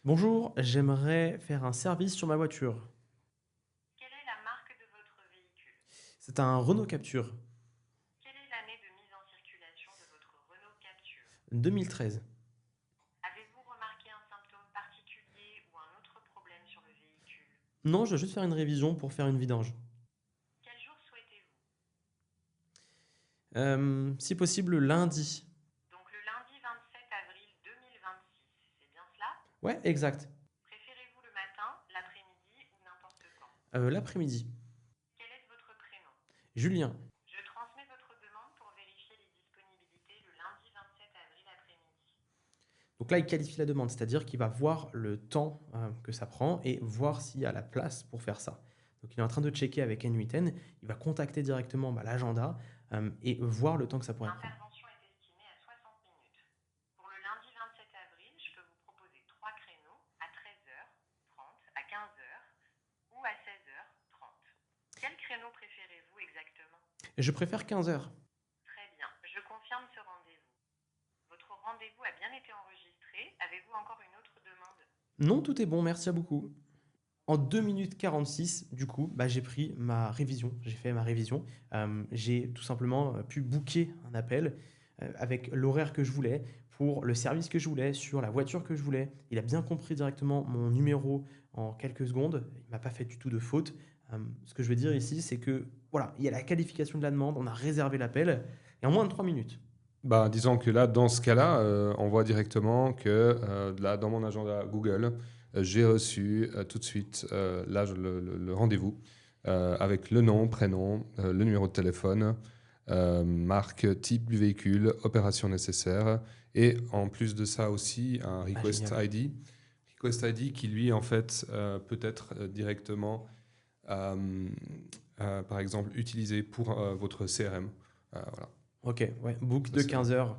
Bonjour, j'aimerais faire un service sur ma voiture. Quelle est la marque de votre véhicule? C'est un Renault Capture. Quelle est l'année de mise en circulation de votre Renault Capture? 2013. Avez-vous remarqué un symptôme particulier ou un autre problème sur le véhicule? Non, je dois juste faire une révision pour faire une vidange. Quel jour souhaitez-vous? Si possible, lundi. Donc le lundi 27 avril 2026, c'est bien cela? Ouais, exact. Préférez-vous le matin, l'après-midi ou n'importe quand? L'après-midi. Quel est votre prénom? Julien. Je transmets votre demande pour vérifier les disponibilités le lundi 27 avril après-midi. Donc là, il qualifie la demande, c'est-à-dire qu'il va voir le temps que ça prend et voir s'il y a la place pour faire ça. Donc il est en train de checker avec N8N, il va contacter directement l'agenda et voir le temps que ça pourrait prendre. L'intervention est estimée à 60 minutes. Pour le lundi 27 avril, je peux vous proposer 3 créneaux à 13h30, à 15h ou à 16h30. Quel créneau préférez-vous exactement? Je préfère 15h. Très bien, je confirme ce rendez-vous. Votre rendez-vous a bien été enregistré. Avez-vous encore une autre demande? Non, tout est bon, merci beaucoup. En 2 minutes 46, du coup, j'ai pris ma révision. J'ai fait ma révision. J'ai tout simplement pu booker un appel avec l'horaire que je voulais, pour le service que je voulais, sur la voiture que je voulais. Il a bien compris directement mon numéro en quelques secondes. Il ne m'a pas fait du tout de faute. Ce que je veux dire ici, c'est que voilà, il y a la qualification de la demande, on a réservé l'appel, et en moins de 3 minutes. Bah, disons que là, dans ce cas-là, on voit directement que là, dans mon agenda Google, j'ai reçu tout de suite là, le rendez-vous avec le nom, prénom, le numéro de téléphone, marque, type du véhicule, opération nécessaire, et en plus de ça aussi un request génial. ID. Request ID qui, lui, en fait, peut être directement, par exemple, utilisé pour votre CRM. Voilà. Ok, ouais, book de 15h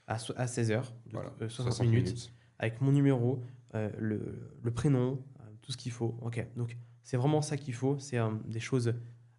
à 16h, Voilà, 60 minutes, avec mon numéro, le prénom, tout ce qu'il faut. Ok, donc c'est vraiment ça qu'il faut, c'est des choses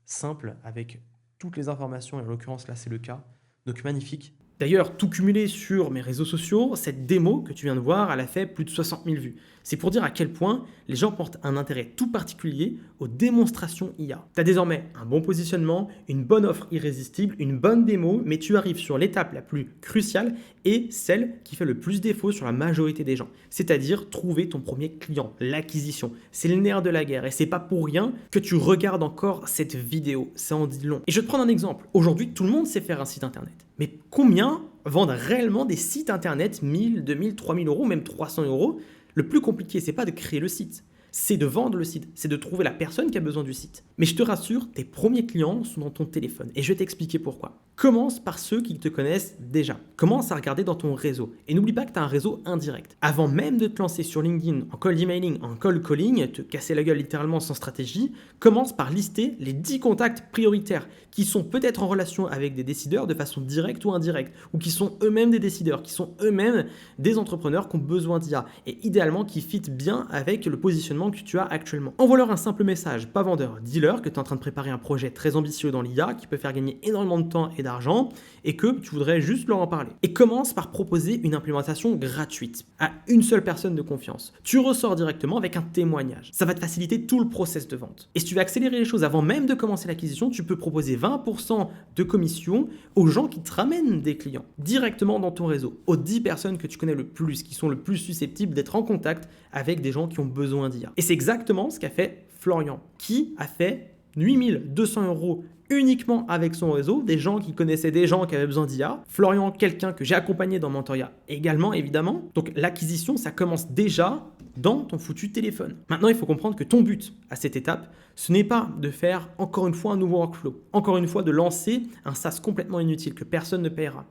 simples avec toutes les informations, et en l'occurrence là c'est le cas, donc magnifique. D'ailleurs, tout cumulé sur mes réseaux sociaux, cette démo que tu viens de voir, elle a fait plus de 60 000 vues. C'est pour dire à quel point les gens portent un intérêt tout particulier aux démonstrations IA. Tu as désormais un bon positionnement, une bonne offre irrésistible, une bonne démo, mais tu arrives sur l'étape la plus cruciale et celle qui fait le plus défaut sur la majorité des gens. C'est-à-dire trouver ton premier client, l'acquisition. C'est le nerf de la guerre et c'est pas pour rien que tu regardes encore cette vidéo. Ça en dit long. Et je vais te prendre un exemple. Aujourd'hui, tout le monde sait faire un site internet. Mais combien vendent réellement des sites internet 1000, 2000, 3000 euros, même 300 euros? Le plus compliqué, c'est pas de créer le site, c'est de vendre le site, c'est de trouver la personne qui a besoin du site. Mais je te rassure, tes premiers clients sont dans ton téléphone et je vais t'expliquer pourquoi. Commence par ceux qui te connaissent déjà. Commence à regarder dans ton réseau. Et n'oublie pas que tu as un réseau indirect. Avant même de te lancer sur LinkedIn, en cold emailing, en cold calling, te casser la gueule littéralement sans stratégie, commence par lister les 10 contacts prioritaires qui sont peut-être en relation avec des décideurs de façon directe ou indirecte, ou qui sont eux-mêmes des décideurs, qui sont eux-mêmes des entrepreneurs qui ont besoin d'IA, et idéalement qui fit bien avec le positionnement que tu as actuellement. Envoie-leur un simple message, pas vendeur, dis-leur que tu es en train de préparer un projet très ambitieux dans l'IA qui peut faire gagner énormément de temps et d'argent et que tu voudrais juste leur en parler. Et commence par proposer une implémentation gratuite à une seule personne de confiance. Tu ressors directement avec un témoignage. Ça va te faciliter tout le process de vente. Et si tu veux accélérer les choses avant même de commencer l'acquisition, tu peux proposer 20% de commission aux gens qui te ramènent des clients directement dans ton réseau, aux 10 personnes que tu connais le plus, qui sont le plus susceptibles d'être en contact avec des gens qui ont besoin d'IA. Et c'est exactement ce qu'a fait Florian, qui a fait 8200 € uniquement avec son réseau, des gens qui connaissaient des gens qui avaient besoin d'IA. Florian, quelqu'un que j'ai accompagné dans Mentoria également, évidemment. Donc l'acquisition, ça commence déjà dans ton foutu téléphone. Maintenant, il faut comprendre que ton but à cette étape, ce n'est pas de faire encore une fois un nouveau workflow, encore une fois de lancer un SaaS complètement inutile que personne ne paiera.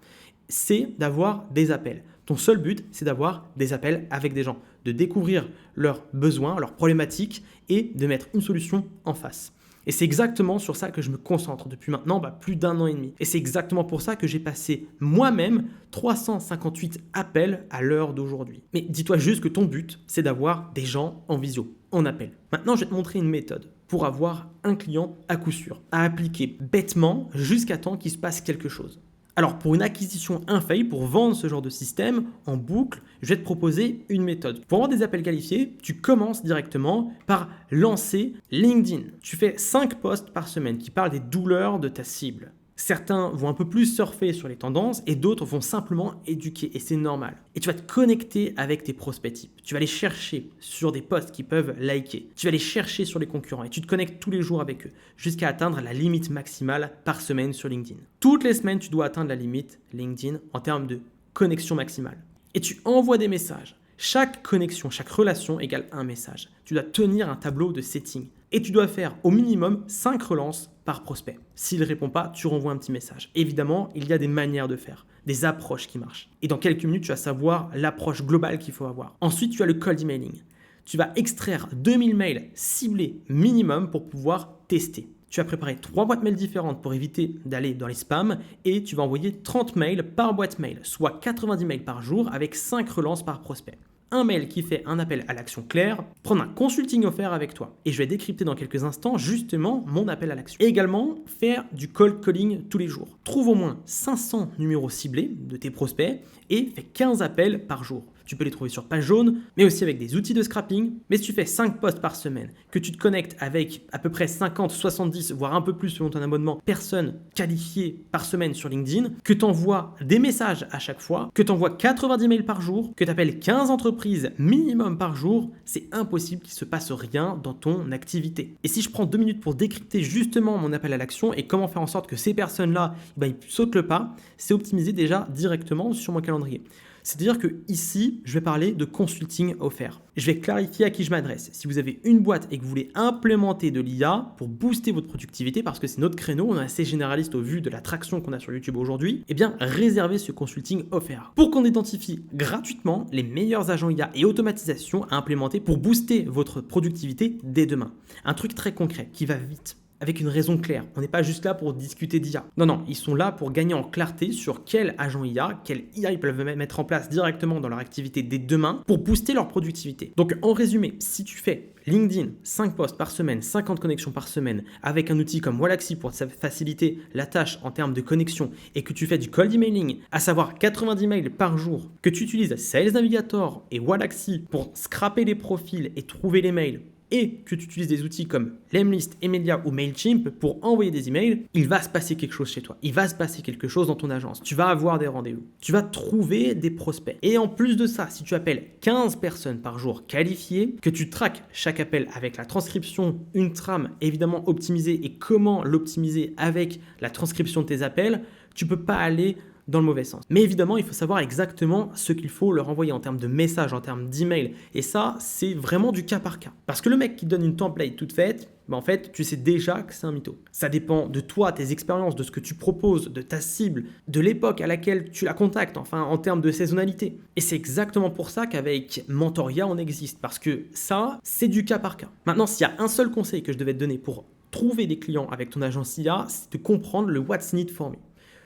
C'est d'avoir des appels. Ton seul but, c'est d'avoir des appels avec des gens, de découvrir leurs besoins, leurs problématiques et de mettre une solution en face. Et c'est exactement sur ça que je me concentre depuis maintenant plus d'1 an et demi. Et c'est exactement pour ça que j'ai passé moi-même 358 appels à l'heure d'aujourd'hui. Mais dis-toi juste que ton but, c'est d'avoir des gens en visio, en appel. Maintenant, je vais te montrer une méthode pour avoir un client à coup sûr, à appliquer bêtement jusqu'à temps qu'il se passe quelque chose. Alors, pour une acquisition infaillible, pour vendre ce genre de système en boucle, je vais te proposer une méthode. Pour avoir des appels qualifiés, tu commences directement par lancer LinkedIn. Tu fais 5 posts par semaine qui parlent des douleurs de ta cible. Certains vont un peu plus surfer sur les tendances et d'autres vont simplement éduquer et c'est normal. Et tu vas te connecter avec tes prospects types. Tu vas les chercher sur des posts qui peuvent liker. Tu vas les chercher sur les concurrents et tu te connectes tous les jours avec eux jusqu'à atteindre la limite maximale par semaine sur LinkedIn. Toutes les semaines, tu dois atteindre la limite LinkedIn en termes de connexion maximale. Et tu envoies des messages. Chaque connexion, chaque relation égale un message. Tu dois tenir un tableau de setting. Et tu dois faire au minimum 5 relances par prospect. S'il ne répond pas, tu renvoies un petit message. Évidemment, il y a des manières de faire, des approches qui marchent. Et dans quelques minutes, tu vas savoir l'approche globale qu'il faut avoir. Ensuite, tu as le cold emailing. Tu vas extraire 2000 mails ciblés minimum pour pouvoir tester. Tu vas préparer 3 boîtes mail différentes pour éviter d'aller dans les spams et tu vas envoyer 30 mails par boîte mail, soit 90 mails par jour avec 5 relances par prospect. Un mail qui fait un appel à l'action claire, prendre un consulting offert avec toi. Et je vais décrypter dans quelques instants justement mon appel à l'action. Et également, faire du cold calling tous les jours. Trouve au moins 500 numéros ciblés de tes prospects et fais 15 appels par jour. Tu peux les trouver sur Page Jaune, mais aussi avec des outils de scrapping. Mais si tu fais 5 posts par semaine, que tu te connectes avec à peu près 50, 70, voire un peu plus selon ton abonnement, personnes qualifiées par semaine sur LinkedIn, que tu envoies des messages à chaque fois, que tu envoies 90 mails par jour, que tu appelles 15 entreprises minimum par jour, c'est impossible qu'il ne se passe rien dans ton activité. Et si je prends 2 minutes pour décrypter justement mon appel à l'action et comment faire en sorte que ces personnes-là, ils sautent le pas, c'est optimiser déjà directement sur mon calendrier. C'est-à-dire que ici, je vais parler de consulting offert. Je vais clarifier à qui je m'adresse. Si vous avez une boîte et que vous voulez implémenter de l'IA pour booster votre productivité, parce que c'est notre créneau, on est assez généraliste au vu de la traction qu'on a sur YouTube aujourd'hui, eh bien, réservez ce consulting offert pour qu'on identifie gratuitement les meilleurs agents IA et automatisation à implémenter pour booster votre productivité dès demain. Un truc très concret qui va vite. Avec une raison claire. On n'est pas juste là pour discuter d'IA. Non, ils sont là pour gagner en clarté sur quel agent IA, quel IA ils peuvent mettre en place directement dans leur activité dès demain pour booster leur productivité. Donc en résumé, si tu fais LinkedIn, 5 posts par semaine, 50 connexions par semaine, avec un outil comme Wallaxy pour te faciliter la tâche en termes de connexion et que tu fais du cold emailing, à savoir 90 mails par jour, que tu utilises Sales Navigator et Wallaxy pour scraper les profils et trouver les mails, et que tu utilises des outils comme Lemlist, Emilia ou Mailchimp pour envoyer des emails, il va se passer quelque chose chez toi. Il va se passer quelque chose dans ton agence. Tu vas avoir des rendez-vous. Tu vas trouver des prospects. Et en plus de ça, si tu appelles 15 personnes par jour qualifiées, que tu traques chaque appel avec la transcription, une trame évidemment optimisée et comment l'optimiser avec la transcription de tes appels, tu ne peux pas aller dans le mauvais sens. Mais évidemment, il faut savoir exactement ce qu'il faut leur envoyer en termes de messages, en termes d'emails. Et ça, c'est vraiment du cas par cas. Parce que le mec qui te donne une template toute faite, en fait, tu sais déjà que c'est un mytho. Ça dépend de toi, tes expériences, de ce que tu proposes, de ta cible, de l'époque à laquelle tu la contactes, enfin en termes de saisonnalité. Et c'est exactement pour ça qu'avec Mentoria, on existe. Parce que ça, c'est du cas par cas. Maintenant, s'il y a un seul conseil que je devais te donner pour trouver des clients avec ton agence IA, c'est de comprendre le What's Need for Me.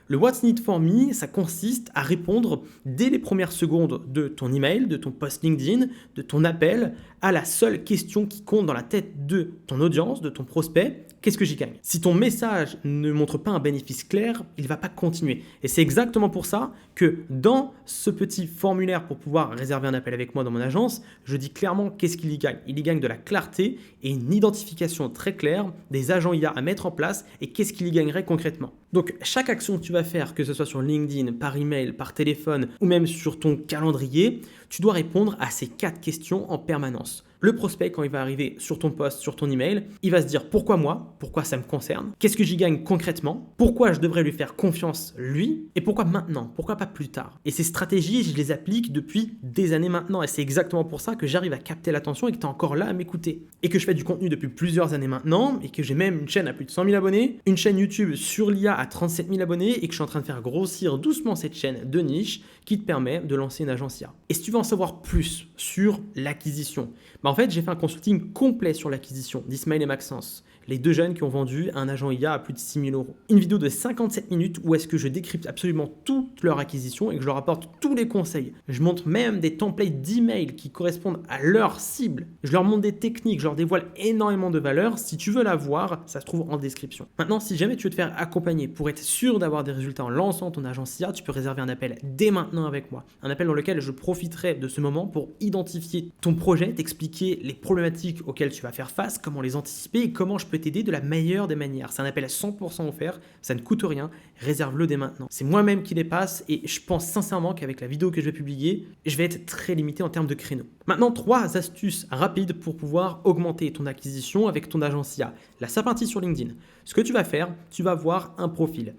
Le What's Need for Me, ça consiste à répondre dès les premières secondes de ton email, de ton post LinkedIn, de ton appel, à la seule question qui compte dans la tête de ton audience, de ton prospect. Qu'est-ce que j'y gagne? Si ton message ne montre pas un bénéfice clair, il ne va pas continuer. Et c'est exactement pour ça que dans ce petit formulaire pour pouvoir réserver un appel avec moi dans mon agence, je dis clairement qu'est-ce qu'il y gagne. Il y gagne de la clarté et une identification très claire des agents IA à mettre en place et qu'est-ce qu'il y gagnerait concrètement. Donc chaque action que tu vas faire, que ce soit sur LinkedIn, par email, par téléphone ou même sur ton calendrier, tu dois répondre à ces 4 questions en permanence. Le prospect, quand il va arriver sur ton post, sur ton email, il va se dire pourquoi moi, pourquoi ça me concerne, qu'est-ce que j'y gagne concrètement, pourquoi je devrais lui faire confiance lui, et pourquoi maintenant, pourquoi pas plus tard. Et ces stratégies, je les applique depuis des années maintenant, et c'est exactement pour ça que j'arrive à capter l'attention et que tu es encore là à m'écouter. Et que je fais du contenu depuis plusieurs années maintenant, et que j'ai même une chaîne à plus de 100 000 abonnés, une chaîne YouTube sur l'IA à 37 000 abonnés, et que je suis en train de faire grossir doucement cette chaîne de niche qui te permet de lancer une agence IA. Et si tu veux en savoir plus sur l'acquisition, en fait, j'ai fait un consulting complet sur l'acquisition d'Ismaël et Maxence, les deux jeunes qui ont vendu un agent IA à plus de 6 000 euros. Une vidéo de 57 minutes où est-ce que je décrypte absolument toute leur acquisition et que je leur apporte tous les conseils. Je montre même des templates d'email qui correspondent à leur cible. Je leur montre des techniques, je leur dévoile énormément de valeur. Si tu veux la voir, ça se trouve en description. Maintenant, si jamais tu veux te faire accompagner pour être sûr d'avoir des résultats en lançant ton agence IA, tu peux réserver un appel dès maintenant avec moi. Un appel dans lequel je profiterai de ce moment pour identifier ton projet, t'expliquer les problématiques auxquelles tu vas faire face, comment les anticiper et comment je peux t'aider de la meilleure des manières. C'est un appel à 100% offert, ça ne coûte rien, réserve-le dès maintenant. C'est moi-même qui les passe et je pense sincèrement qu'avec la vidéo que je vais publier, je vais être très limité en termes de créneaux. Maintenant, 3 astuces rapides pour pouvoir augmenter ton acquisition avec ton agence IA. Là, ça partit sur LinkedIn. Ce que tu vas faire, tu vas voir un profil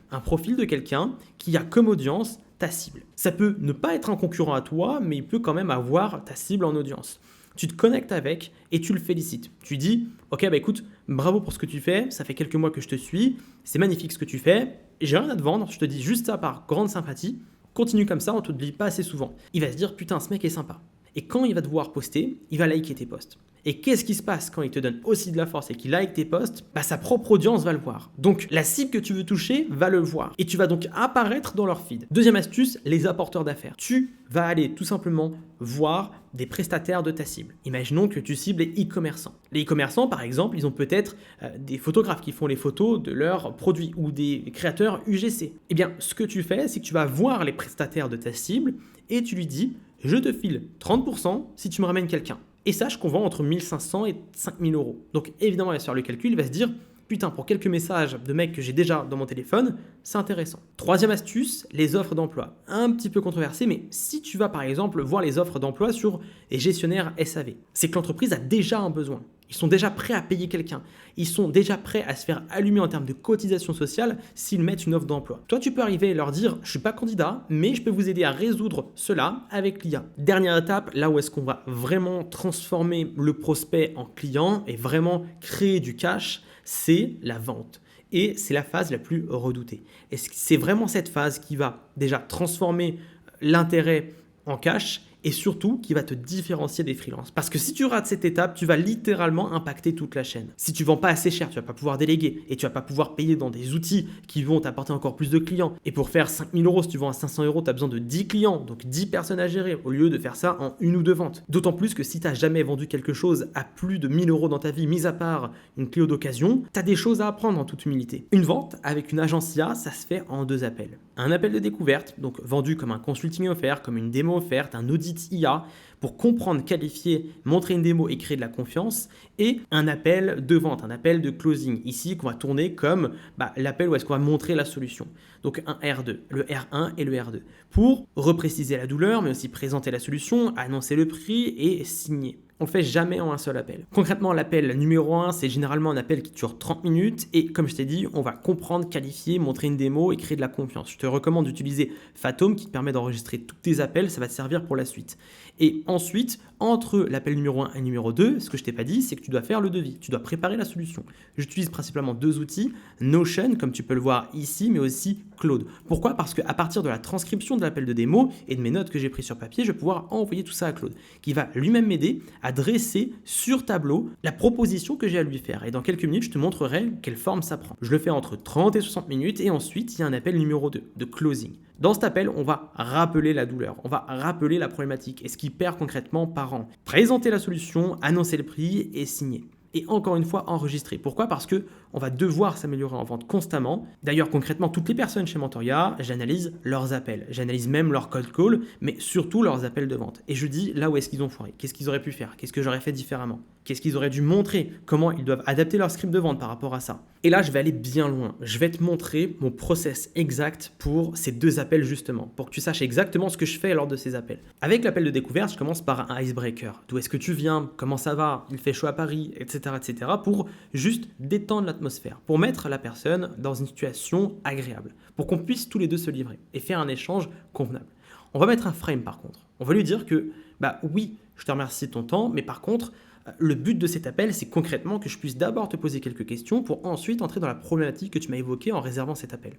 de quelqu'un qui a comme audience ta cible. Ça peut ne pas être un concurrent à toi, mais il peut quand même avoir ta cible en audience. Tu te connectes avec et tu le félicites. Tu dis, ok, écoute, bravo pour ce que tu fais, ça fait quelques mois que je te suis, c'est magnifique ce que tu fais, j'ai rien à te vendre, je te dis juste ça par grande sympathie, continue comme ça, on ne te le dit pas assez souvent. Il va se dire, putain, ce mec est sympa. Et quand il va devoir poster, il va liker tes posts. Et qu'est-ce qui se passe quand il te donne aussi de la force et qu'il like tes posts? Sa propre audience va le voir. Donc la cible que tu veux toucher va le voir. Et tu vas donc apparaître dans leur feed. Deuxième astuce, les apporteurs d'affaires. Tu vas aller tout simplement voir des prestataires de ta cible. Imaginons que tu cibles les e-commerçants. Les e-commerçants, par exemple, ils ont peut-être des photographes qui font les photos de leurs produits ou des créateurs UGC. Eh bien, ce que tu fais, c'est que tu vas voir les prestataires de ta cible et tu lui dis « Je te file 30% si tu me ramènes quelqu'un ». Et sache qu'on vend entre 1500 et 5000 euros. Donc évidemment, il va se faire le calcul, il va se dire putain, pour quelques messages de mecs que j'ai déjà dans mon téléphone, c'est intéressant. Troisième astuce, les offres d'emploi. Un petit peu controversé, mais si tu vas par exemple voir les offres d'emploi sur les gestionnaires SAV, c'est que l'entreprise a déjà un besoin. Ils sont déjà prêts à payer quelqu'un. Ils sont déjà prêts à se faire allumer en termes de cotisation sociale s'ils mettent une offre d'emploi. Toi, tu peux arriver et leur dire « Je ne suis pas candidat, mais je peux vous aider à résoudre cela avec l'IA ». Dernière étape, là où est-ce qu'on va vraiment transformer le prospect en client et vraiment créer du cash, c'est la vente. Et c'est la phase la plus redoutée. Et c'est vraiment cette phase qui va déjà transformer l'intérêt en cash et surtout qui va te différencier des freelances. Parce que si tu rates cette étape, tu vas littéralement impacter toute la chaîne. Si tu vends pas assez cher, tu vas pas pouvoir déléguer et tu vas pas pouvoir payer dans des outils qui vont t'apporter encore plus de clients. Et pour faire 5000 euros, si tu vends à 500 euros, tu as besoin de 10 clients, donc 10 personnes à gérer au lieu de faire ça en 1 ou 2 ventes. D'autant plus que si tu n'as jamais vendu quelque chose à plus de 1000 euros dans ta vie, mis à part une Clio d'occasion, tu as des choses à apprendre en toute humilité. Une vente avec une agence IA, ça se fait en 2 appels. Un appel de découverte, donc vendu comme un consulting offert, comme une démo offerte, un audit IA pour comprendre, qualifier, montrer une démo et créer de la confiance, et un appel de vente, un appel de closing, ici qu'on va tourner comme l'appel où est-ce qu'on va montrer la solution. Donc un R2, le R1 et le R2, pour repréciser la douleur, mais aussi présenter la solution, annoncer le prix et signer. On ne le fait jamais en un seul appel. Concrètement, l'appel numéro 1, c'est généralement un appel qui dure 30 minutes et comme je t'ai dit, on va comprendre, qualifier, montrer une démo et créer de la confiance. Je te recommande d'utiliser Fathom qui te permet d'enregistrer tous tes appels, ça va te servir pour la suite. Et ensuite, entre l'appel numéro 1 et numéro 2, ce que je t'ai pas dit, c'est que tu dois faire le devis, tu dois préparer la solution. J'utilise principalement 2 outils, Notion, comme tu peux le voir ici, mais aussi Claude. Pourquoi? Parce qu'à partir de la transcription de l'appel de démo et de mes notes que j'ai prises sur papier, je vais pouvoir envoyer tout ça à Claude, qui va lui-même m'aider à dresser sur tableau la proposition que j'ai à lui faire. Et dans quelques minutes, je te montrerai quelle forme ça prend. Je le fais entre 30 et 60 minutes et ensuite, il y a un appel numéro 2, de closing. Dans cet appel, on va rappeler la douleur, on va rappeler la problématique et ce qui perd concrètement par an. Présenter la solution, annoncer le prix et signer. et encore une fois enregistrer. Pourquoi? Parce que on va devoir s'améliorer en vente constamment. D'ailleurs, concrètement, toutes les personnes chez Mentoria, j'analyse leurs appels, j'analyse même leurs cold calls, mais surtout leurs appels de vente. Et je dis là où est-ce qu'ils ont foiré, qu'est-ce qu'ils auraient pu faire, qu'est-ce que j'aurais fait différemment, qu'est-ce qu'ils auraient dû montrer, comment ils doivent adapter leur script de vente par rapport à ça. Et là, je vais aller bien loin. Je vais te montrer mon process exact pour ces 2 appels justement, pour que tu saches exactement ce que je fais lors de ces appels. Avec l'appel de découverte, je commence par un icebreaker. D'où est-ce que tu viens? Comment ça va? Il fait chaud à Paris, etc., etc. pour juste détendre l'atmosphère, pour mettre la personne dans une situation agréable, pour qu'on puisse tous les deux se livrer et faire un échange convenable. On va mettre un frame par contre. On va lui dire que, bah oui, je te remercie de ton temps, mais par contre, le but de cet appel, c'est concrètement que je puisse d'abord te poser quelques questions pour ensuite entrer dans la problématique que tu m'as évoquée en réservant cet appel.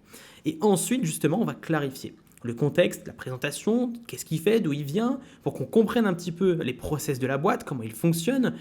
Et ensuite, justement, on va clarifier le contexte, la présentation, qu'est-ce qu'il fait, d'où il vient, pour qu'on comprenne un petit peu les process de la boîte, comment il fonctionne,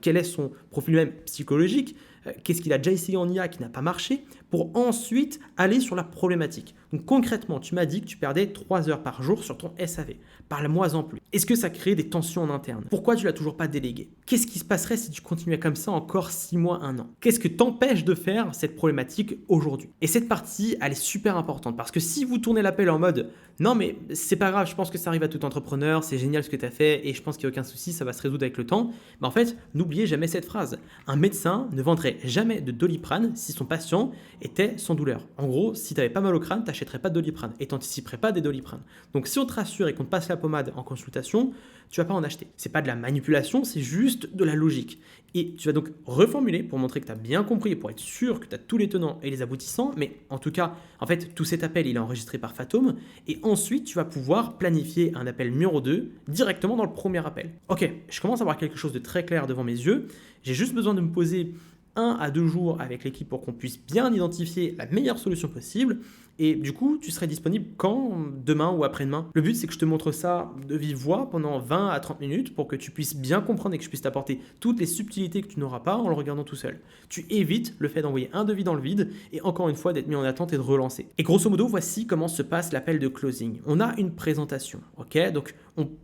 quel est son profil même psychologique, qu'est-ce qu'il a déjà essayé en IA qui n'a pas marché, pour ensuite aller sur la problématique. Donc concrètement, tu m'as dit que tu perdais 3 heures par jour sur ton SAV. Parle-moi en plus. Est-ce que ça crée des tensions en interne? Pourquoi tu l'as toujours pas délégué? Qu'est-ce qui se passerait si tu continuais comme ça encore 6 mois, 1 an? Qu'est-ce que t'empêche de faire cette problématique aujourd'hui? Et cette partie, elle est super importante parce que si vous tournez l'appel en mode non mais c'est pas grave, je pense que ça arrive à tout entrepreneur, c'est génial ce que tu as fait et je pense qu'il n'y a aucun souci, ça va se résoudre avec le temps. Mais en fait, n'oubliez jamais cette phrase. Un médecin ne vendrait jamais de Doliprane si son patient était sans douleur. En gros, si tu n'avais pas mal au crâne, tu n'achèterais pas de Doliprane et tu n'anticiperais pas des Doliprane. Donc si on te rassure et qu'on te passe la pommade en consultation, tu vas pas en acheter. C'est pas de la manipulation, c'est juste de la logique. Et tu vas donc reformuler pour montrer que tu as bien compris et pour être sûr que tu as tous les tenants et les aboutissants. Mais en tout cas, en fait, tout cet appel, il est enregistré par Fatome. Et ensuite, tu vas pouvoir planifier un appel numéro 2 directement dans le premier appel. Ok, je commence à avoir quelque chose de très clair devant mes yeux. J'ai juste besoin de me poser 1 à 2 jours avec l'équipe pour qu'on puisse bien identifier la meilleure solution possible. Et du coup, tu serais disponible quand? Demain ou après-demain? Le but, c'est que je te montre ça de vive voix pendant 20 à 30 minutes pour que tu puisses bien comprendre et que je puisse t'apporter toutes les subtilités que tu n'auras pas en le regardant tout seul. Tu évites le fait d'envoyer un devis dans le vide et encore une fois d'être mis en attente et de relancer. Et grosso modo, voici comment se passe l'appel de closing. On a une présentation, ok? Donc,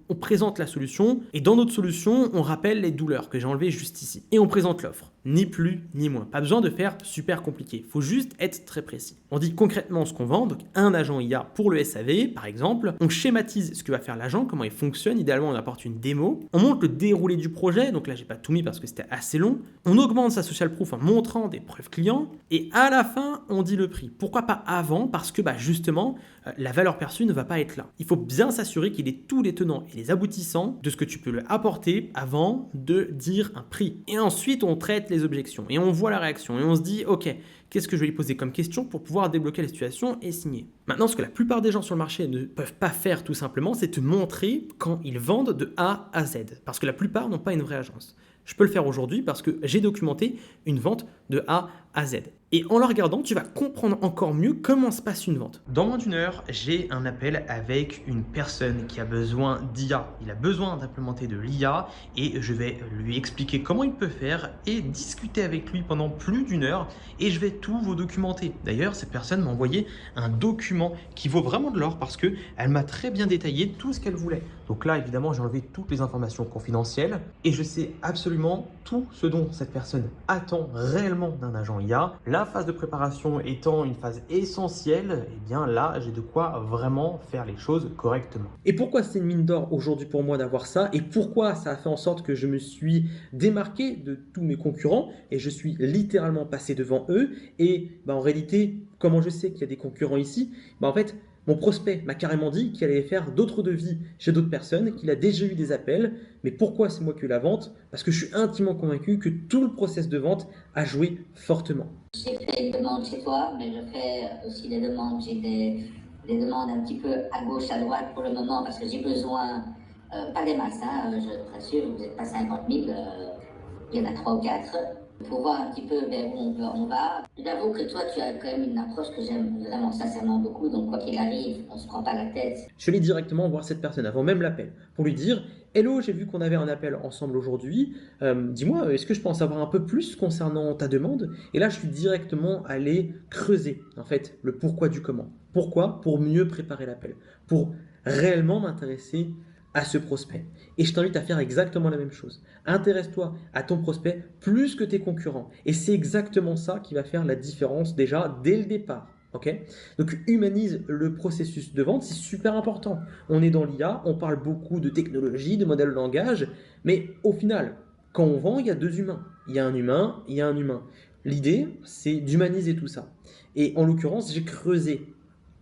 on présente la solution et dans notre solution, on rappelle les douleurs que j'ai enlevées juste ici. Et on présente l'offre. Ni plus ni moins. Pas besoin de faire super compliqué. Il faut juste être très précis. On dit concrètement ce qu'on vend, donc un agent IA pour le SAV, par exemple. On schématise ce que va faire l'agent, comment il fonctionne. Idéalement, on apporte une démo. On montre le déroulé du projet. Donc là, j'ai pas tout mis parce que c'était assez long. On augmente sa social proof en montrant des preuves clients. Et à la fin, on dit le prix. Pourquoi pas avant? Parce que justement, la valeur perçue ne va pas être là. Il faut bien s'assurer qu'il ait tous les tenants et les aboutissants de ce que tu peux lui apporter avant de dire un prix. Et ensuite, on traite les objections et on voit la réaction et on se dit ok, qu'est-ce que je vais lui poser comme question pour pouvoir débloquer la situation et signer. Maintenant, ce que la plupart des gens sur le marché ne peuvent pas faire tout simplement, c'est te montrer quand ils vendent de A à Z, parce que la plupart n'ont pas une vraie agence. Je peux le faire aujourd'hui parce que j'ai documenté une vente de A à Z. Et en la regardant, tu vas comprendre encore mieux comment se passe une vente. Dans moins d'1 heure, j'ai un appel avec une personne qui a besoin d'IA. Il a besoin d'implémenter de l'IA et je vais lui expliquer comment il peut faire et discuter avec lui pendant plus d'1 heure et je vais tout vous documenter. D'ailleurs, cette personne m'a envoyé un document qui vaut vraiment de l'or parce qu'elle m'a très bien détaillé tout ce qu'elle voulait. Donc là, évidemment, j'ai enlevé toutes les informations confidentielles et je sais absolument tout ce dont cette personne attend réellement d'un agent IA. La phase de préparation étant une phase essentielle, eh bien là, j'ai de quoi vraiment faire les choses correctement. Et pourquoi c'est une mine d'or aujourd'hui pour moi d'avoir ça? Et pourquoi ça a fait en sorte que je me suis démarqué de tous mes concurrents et je suis littéralement passé devant eux? Et en réalité, comment je sais qu'il y a des concurrents ici? En fait, mon prospect m'a carrément dit qu'il allait faire d'autres devis chez d'autres personnes, qu'il a déjà eu des appels. Mais pourquoi c'est moi qui ai eu la vente? Parce que je suis intimement convaincu que tout le process de vente a joué fortement. J'ai fait une demande chez toi, mais je fais aussi des demandes. J'ai des demandes un petit peu à gauche, à droite pour le moment, parce que j'ai besoin, pas des masses, je te rassure, vous n'êtes pas 50 000, il y en a 3 ou 4. Il faut voir un petit peu vers où on va. J'avoue que toi, tu as quand même une approche que j'aime vraiment sincèrement beaucoup, donc quoi qu'il arrive, on ne se prend pas la tête. Je suis allé directement voir cette personne avant même l'appel pour lui dire « Hello, j'ai vu qu'on avait un appel ensemble aujourd'hui. Dis-moi, est-ce que je peux en savoir un peu plus concernant ta demande ?» Et là, je suis directement allé creuser en fait le pourquoi du comment. Pourquoi? Pour mieux préparer l'appel, pour réellement m'intéresser à ce prospect. Et je t'invite à faire exactement la même chose. Intéresse-toi à ton prospect plus que tes concurrents. Et c'est exactement ça qui va faire la différence déjà dès le départ. Ok? Donc humanise le processus de vente, c'est super important. On est dans l'IA, on parle beaucoup de technologie, de modèles de langage, mais au final, quand on vend, il y a deux humains. Il y a un humain, il y a un humain. L'idée, c'est d'humaniser tout ça. Et en l'occurrence, j'ai creusé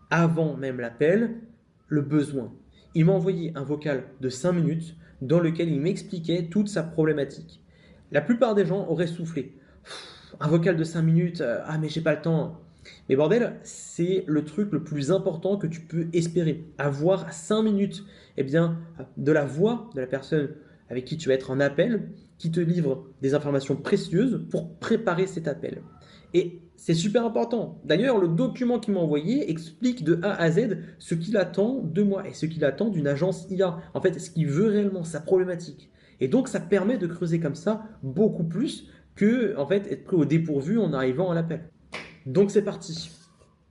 avant même l'appel le besoin. Il m'a envoyé un vocal de 5 minutes dans lequel il m'expliquait toute sa problématique. La plupart des gens auraient soufflé. Un vocal de 5 minutes, ah mais j'ai pas le temps. Mais bordel, c'est le truc le plus important que tu peux espérer. Avoir 5 minutes de la voix de la personne avec qui tu vas être en appel, qui te livre des informations précieuses pour préparer cet appel. Et c'est super important. D'ailleurs, le document qu'il m'a envoyé explique de A à Z ce qu'il attend de moi et ce qu'il attend d'une agence IA. En fait, ce qu'il veut réellement, sa problématique. Et donc, ça permet de creuser comme ça beaucoup plus que en fait, être pris au dépourvu en arrivant à l'appel. Donc, c'est parti.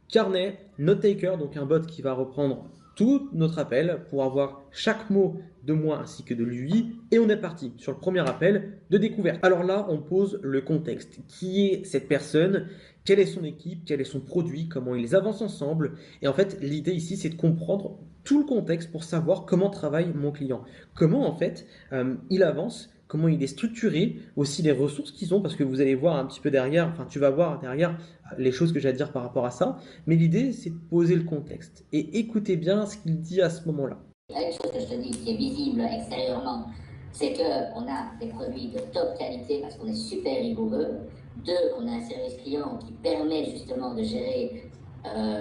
Carnet, note taker, donc un bot qui va reprendre tout notre appel pour avoir chaque mot de moi ainsi que de lui. Et on est parti sur le premier appel de découverte. Alors là, on pose le contexte. Qui est cette personne? Quelle est son équipe? Quel est son produit? Comment ils avancent ensemble? Et en fait, l'idée ici, c'est de comprendre tout le contexte pour savoir comment travaille mon client. Comment en fait il avance, comment il est structuré, aussi les ressources qu'ils ont, parce que vous allez voir un petit peu derrière, enfin tu vas voir derrière les choses que j'ai à dire par rapport à ça. Mais l'idée, c'est de poser le contexte. Et écoutez bien ce qu'il dit à ce moment-là. Il y a une chose que je te dis qui est visible extérieurement, c'est qu'on a des produits de top qualité parce qu'on est super rigoureux. Deux, on a un service client qui permet justement de gérer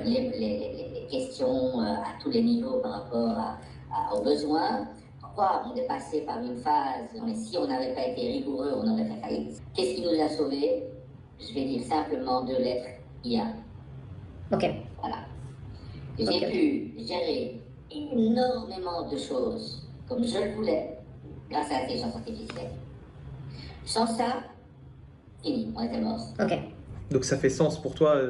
les questions à tous les niveaux par rapport aux besoins. Trois, on est passé par une phase, mais si on n'avait pas été rigoureux, on aurait fait faillite. Qu'est-ce qui nous a sauvés? Je vais dire simplement deux lettres, IA. Ok. Voilà. J'ai pu gérer énormément de choses comme je le voulais grâce à l'intelligence artificielle. Sans ça, fini, on était mort. Ok. Donc ça fait sens pour toi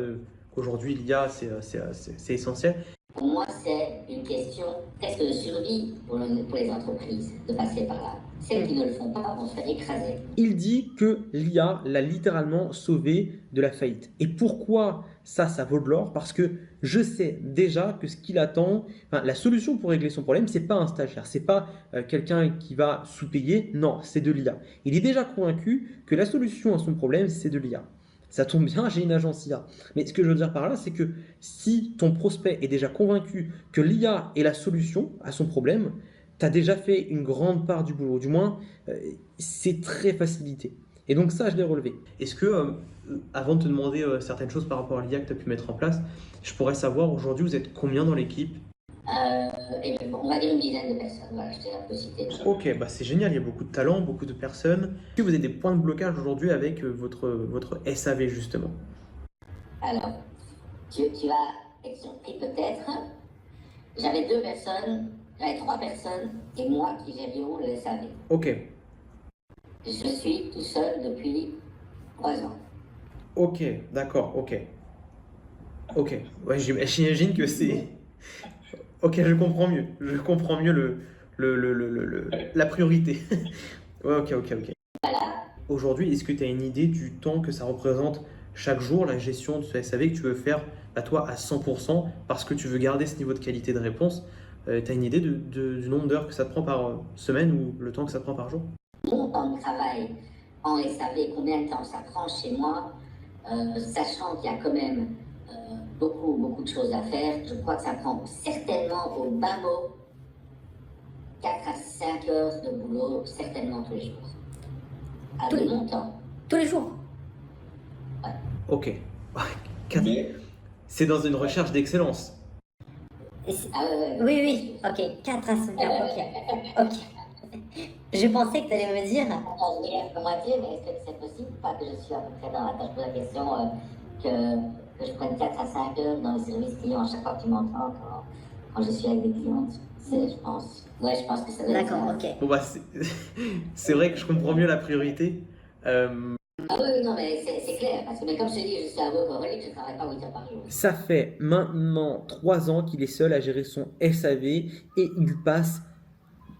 qu'aujourd'hui l'IA c'est essentiel. Pour moi, c'est une question presque de survie pour les entreprises de passer par là. Celles qui ne le font pas vont se faire écraser. Il dit que l'IA l'a littéralement sauvé de la faillite. Et pourquoi ça vaut de l'or? Parce que je sais déjà que ce qu'il attend, enfin, la solution pour régler son problème, c'est pas un stagiaire, c'est pas quelqu'un qui va sous-payer, non, c'est de l'IA. Il est déjà convaincu que la solution à son problème, c'est de l'IA. Ça tombe bien, j'ai une agence IA. Mais ce que je veux dire par là, c'est que si ton prospect est déjà convaincu que l'IA est la solution à son problème, tu as déjà fait une grande part du boulot. Du moins, c'est très facilité. Et donc ça, je l'ai relevé. Est-ce que, avant de te demander certaines choses par rapport à l'IA que tu as pu mettre en place, je pourrais savoir aujourd'hui, vous êtes combien dans l'équipe? On va dire une dizaine de personnes. Voilà, je t'ai un peu cité. Ok, bah c'est génial, il y a beaucoup de talents, beaucoup de personnes. Est-ce que vous avez des points de blocage aujourd'hui avec votre SAV justement? Alors, tu vas être surpris peut-être. J'avais trois personnes et moi qui gérions le SAV. Ok. Je suis tout seul depuis 3 ans. Ok, d'accord, ok. Ok, ouais, j'imagine que c'est... Ok, je comprends mieux. Je comprends mieux la priorité. Ouais, ok. Aujourd'hui, est-ce que tu as une idée du temps que ça représente chaque jour, la gestion de ce SAV que tu veux faire à toi à 100% parce que tu veux garder ce niveau de qualité de réponse? Tu as une idée du nombre d'heures que ça te prend par semaine ou le temps que ça te prend par jour? Mon temps de travail en SAV, combien de temps ça prend chez moi, sachant qu'il y a quand même beaucoup de choses à faire, je crois que ça prend certainement au bas mot 4 à 5 heures de boulot, certainement tous les jours. De mon temps. Tous les jours. Ok. C'est dans une recherche d'excellence. Oui, ok. 4 à 5 heures, ok. Je pensais que tu allais me dire... Attends, je dirais la moitié, mais est-ce que c'est possible ou pas que je suis à peu près dans la tâche? Je pose la question que je prenne 4 à 5 heures dans le service client à chaque fois que tu m'entends quand je suis avec des clients. Je pense. Ouais, je pense que ça doit être ça. D'accord, ok. Bon bah c'est vrai que je comprends mieux la priorité. Ah oui, non, mais c'est clair, parce que mais comme je te dis, je suis un workaholic, je ne travaille pas 8 heures par jour. Ça fait maintenant 3 ans qu'il est seul à gérer son SAV et il passe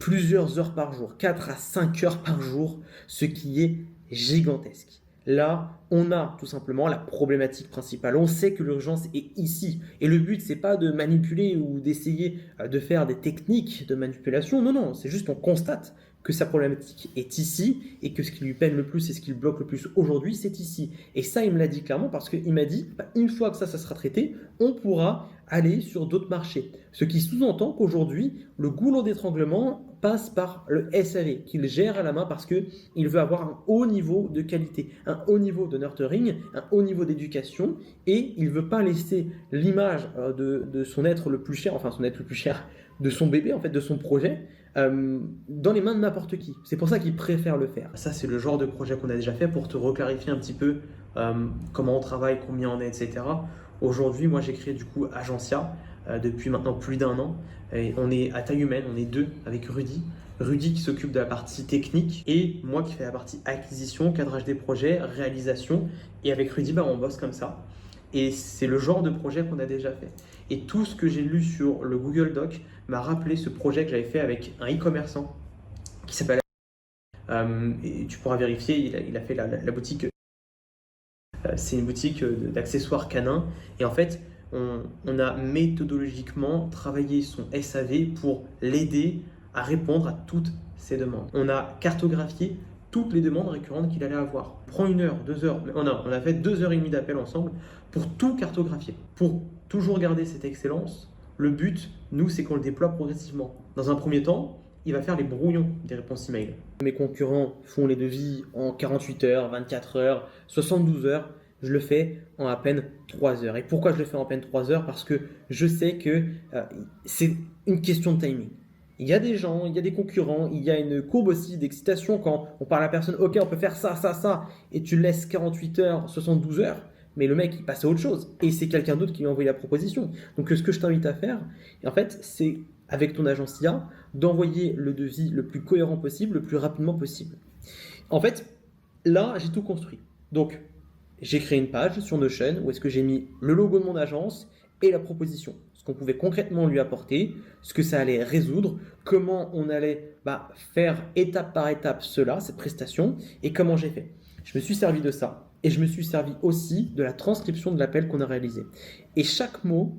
plusieurs heures par jour, 4 à 5 heures par jour, ce qui est gigantesque. Là, on a tout simplement la problématique principale. On sait que l'urgence est ici. Et le but, c'est pas de manipuler ou d'essayer de faire des techniques de manipulation. Non, non, c'est juste qu'on constate que sa problématique est ici et que ce qui lui peine le plus et ce qui le bloque le plus aujourd'hui, c'est ici. Et ça, il me l'a dit clairement parce qu'il m'a dit, une fois que ça sera traité, on pourra aller sur d'autres marchés. Ce qui sous-entend qu'aujourd'hui, le goulot d'étranglement passe par le SAV qu'il gère à la main parce qu'il veut avoir un haut niveau de qualité, un haut niveau de nurturing, un haut niveau d'éducation et il ne veut pas laisser l'image de son être le plus cher, enfin son être le plus cher, de son bébé, en fait, de son projet, dans les mains de n'importe qui. C'est pour ça qu'il préfère le faire. Ça, c'est le genre de projet qu'on a déjà fait pour te reclarifier un petit peu comment on travaille, combien on est, etc. Aujourd'hui, moi, j'ai créé du coup Agencia depuis maintenant plus d'1 an. Et on est à taille humaine, on est 2 avec Rudy. Rudy qui s'occupe de la partie technique et moi qui fais la partie acquisition, cadrage des projets, réalisation. Et avec Rudy, on bosse comme ça. Et c'est le genre de projet qu'on a déjà fait. Et tout ce que j'ai lu sur le Google Doc m'a rappelé ce projet que j'avais fait avec un e-commerçant qui s'appelle et tu pourras vérifier, il a fait la boutique. C'est une boutique d'accessoires canins. Et en fait, on a méthodologiquement travaillé son SAV pour l'aider à répondre à toutes ses demandes. On a cartographié toutes les demandes récurrentes qu'il allait avoir. On prend 1 heure, 2 heures, on a fait 2 heures et demie d'appel ensemble pour tout cartographier. Pour toujours garder cette excellence, le but, nous, c'est qu'on le déploie progressivement. Dans un premier temps, il va faire les brouillons des réponses email. Mes concurrents font les devis en 48 heures, 24 heures, 72 heures. Je le fais en à peine 3 heures. Et pourquoi je le fais en à peine 3 heures? Parce que je sais que c'est une question de timing. Il y a des gens, il y a des concurrents, il y a une courbe aussi d'excitation quand on parle à la personne, ok, on peut faire ça, ça, ça, et tu laisses 48 heures, 72 heures, mais le mec, il passe à autre chose. Et c'est quelqu'un d'autre qui lui a envoyé la proposition. Donc ce que je t'invite à faire, en fait, c'est avec ton agence IA, d'envoyer le devis le plus cohérent possible, le plus rapidement possible. En fait, là, j'ai tout construit. Donc, j'ai créé une page sur Notion où est-ce que j'ai mis le logo de mon agence et la proposition. Ce qu'on pouvait concrètement lui apporter, ce que ça allait résoudre, comment on allait faire étape par étape cela, cette prestation, et comment j'ai fait. Je me suis servi de ça. Et je me suis servi aussi de la transcription de l'appel qu'on a réalisé. Et chaque mot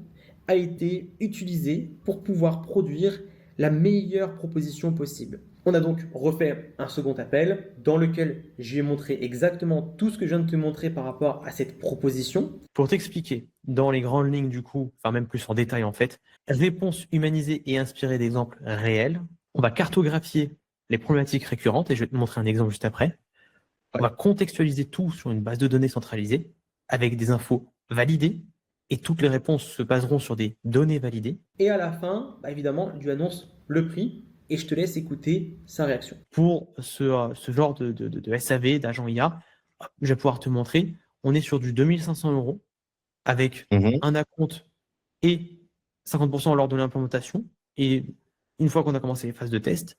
a été utilisé pour pouvoir produire la meilleure proposition possible. On a donc refait un second appel dans lequel j'ai montré exactement tout ce que je viens de te montrer par rapport à cette proposition. Pour t'expliquer dans les grandes lignes du coup, enfin même plus en détail en fait, réponse humanisée et inspirée d'exemples réels. On va cartographier les problématiques récurrentes et je vais te montrer un exemple juste après. On va contextualiser tout sur une base de données centralisée avec des infos validées et toutes les réponses se baseront sur des données validées. Et à la fin, évidemment, je lui annonce le prix et je te laisse écouter sa réaction. Pour ce genre de SAV, d'agent IA, je vais pouvoir te montrer, on est sur du 2500 € avec un acompte et 50% lors de l'implémentation. Et une fois qu'on a commencé les phases de test,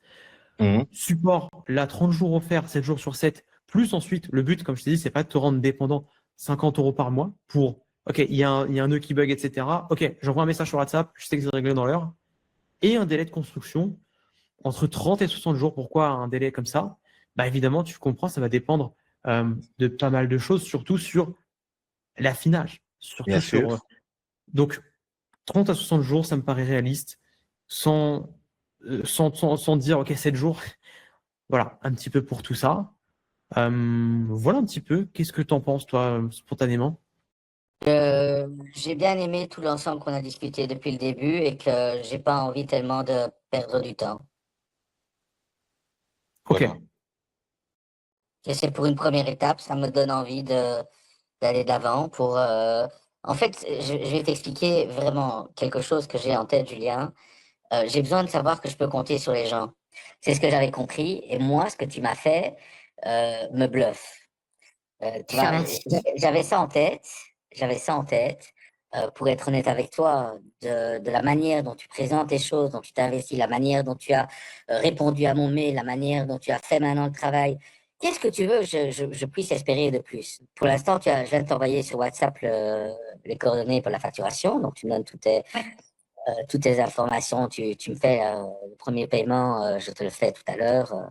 support, là, 30 jours offerts, 7 jours sur 7, plus ensuite, le but, comme je t'ai dit, c'est pas de te rendre dépendant 50 € par mois pour, ok, il y a un nœud qui bug, etc. Ok, j'envoie un message sur WhatsApp, je sais que c'est réglé dans l'heure. Et un délai de construction entre 30 et 60 jours. Pourquoi un délai comme ça? Évidemment, tu comprends, ça va dépendre de pas mal de choses, surtout sur l'affinage. Surtout sur, donc, 30 à 60 jours, ça me paraît réaliste, sans dire, ok, 7 jours. Voilà, un petit peu pour tout ça. Voilà un petit peu. Qu'est-ce que tu en penses, toi, spontanément? J'ai bien aimé tout l'ensemble qu'on a discuté depuis le début et que j'ai pas envie tellement de perdre du temps. Ok. Et c'est pour une première étape, ça me donne envie d'aller de l'avant pour... En fait, je vais t'expliquer vraiment quelque chose que j'ai en tête, Julien. J'ai besoin de savoir que je peux compter sur les gens. C'est ce que j'avais compris. Et moi, ce que tu m'as fait me bluffe. Tu vois, j'avais ça en tête. Pour être honnête avec toi, de la manière dont tu présentes les choses, dont tu t'investis, la manière dont tu as répondu à mon mail, la manière dont tu as fait maintenant le travail. Qu'est-ce que tu veux que je puisse espérer de plus? Pour l'instant, je viens de t'envoyer sur WhatsApp les coordonnées pour la facturation, donc tu me donnes toutes tes... toutes tes informations, tu me fais le premier paiement, je te le fais tout à l'heure.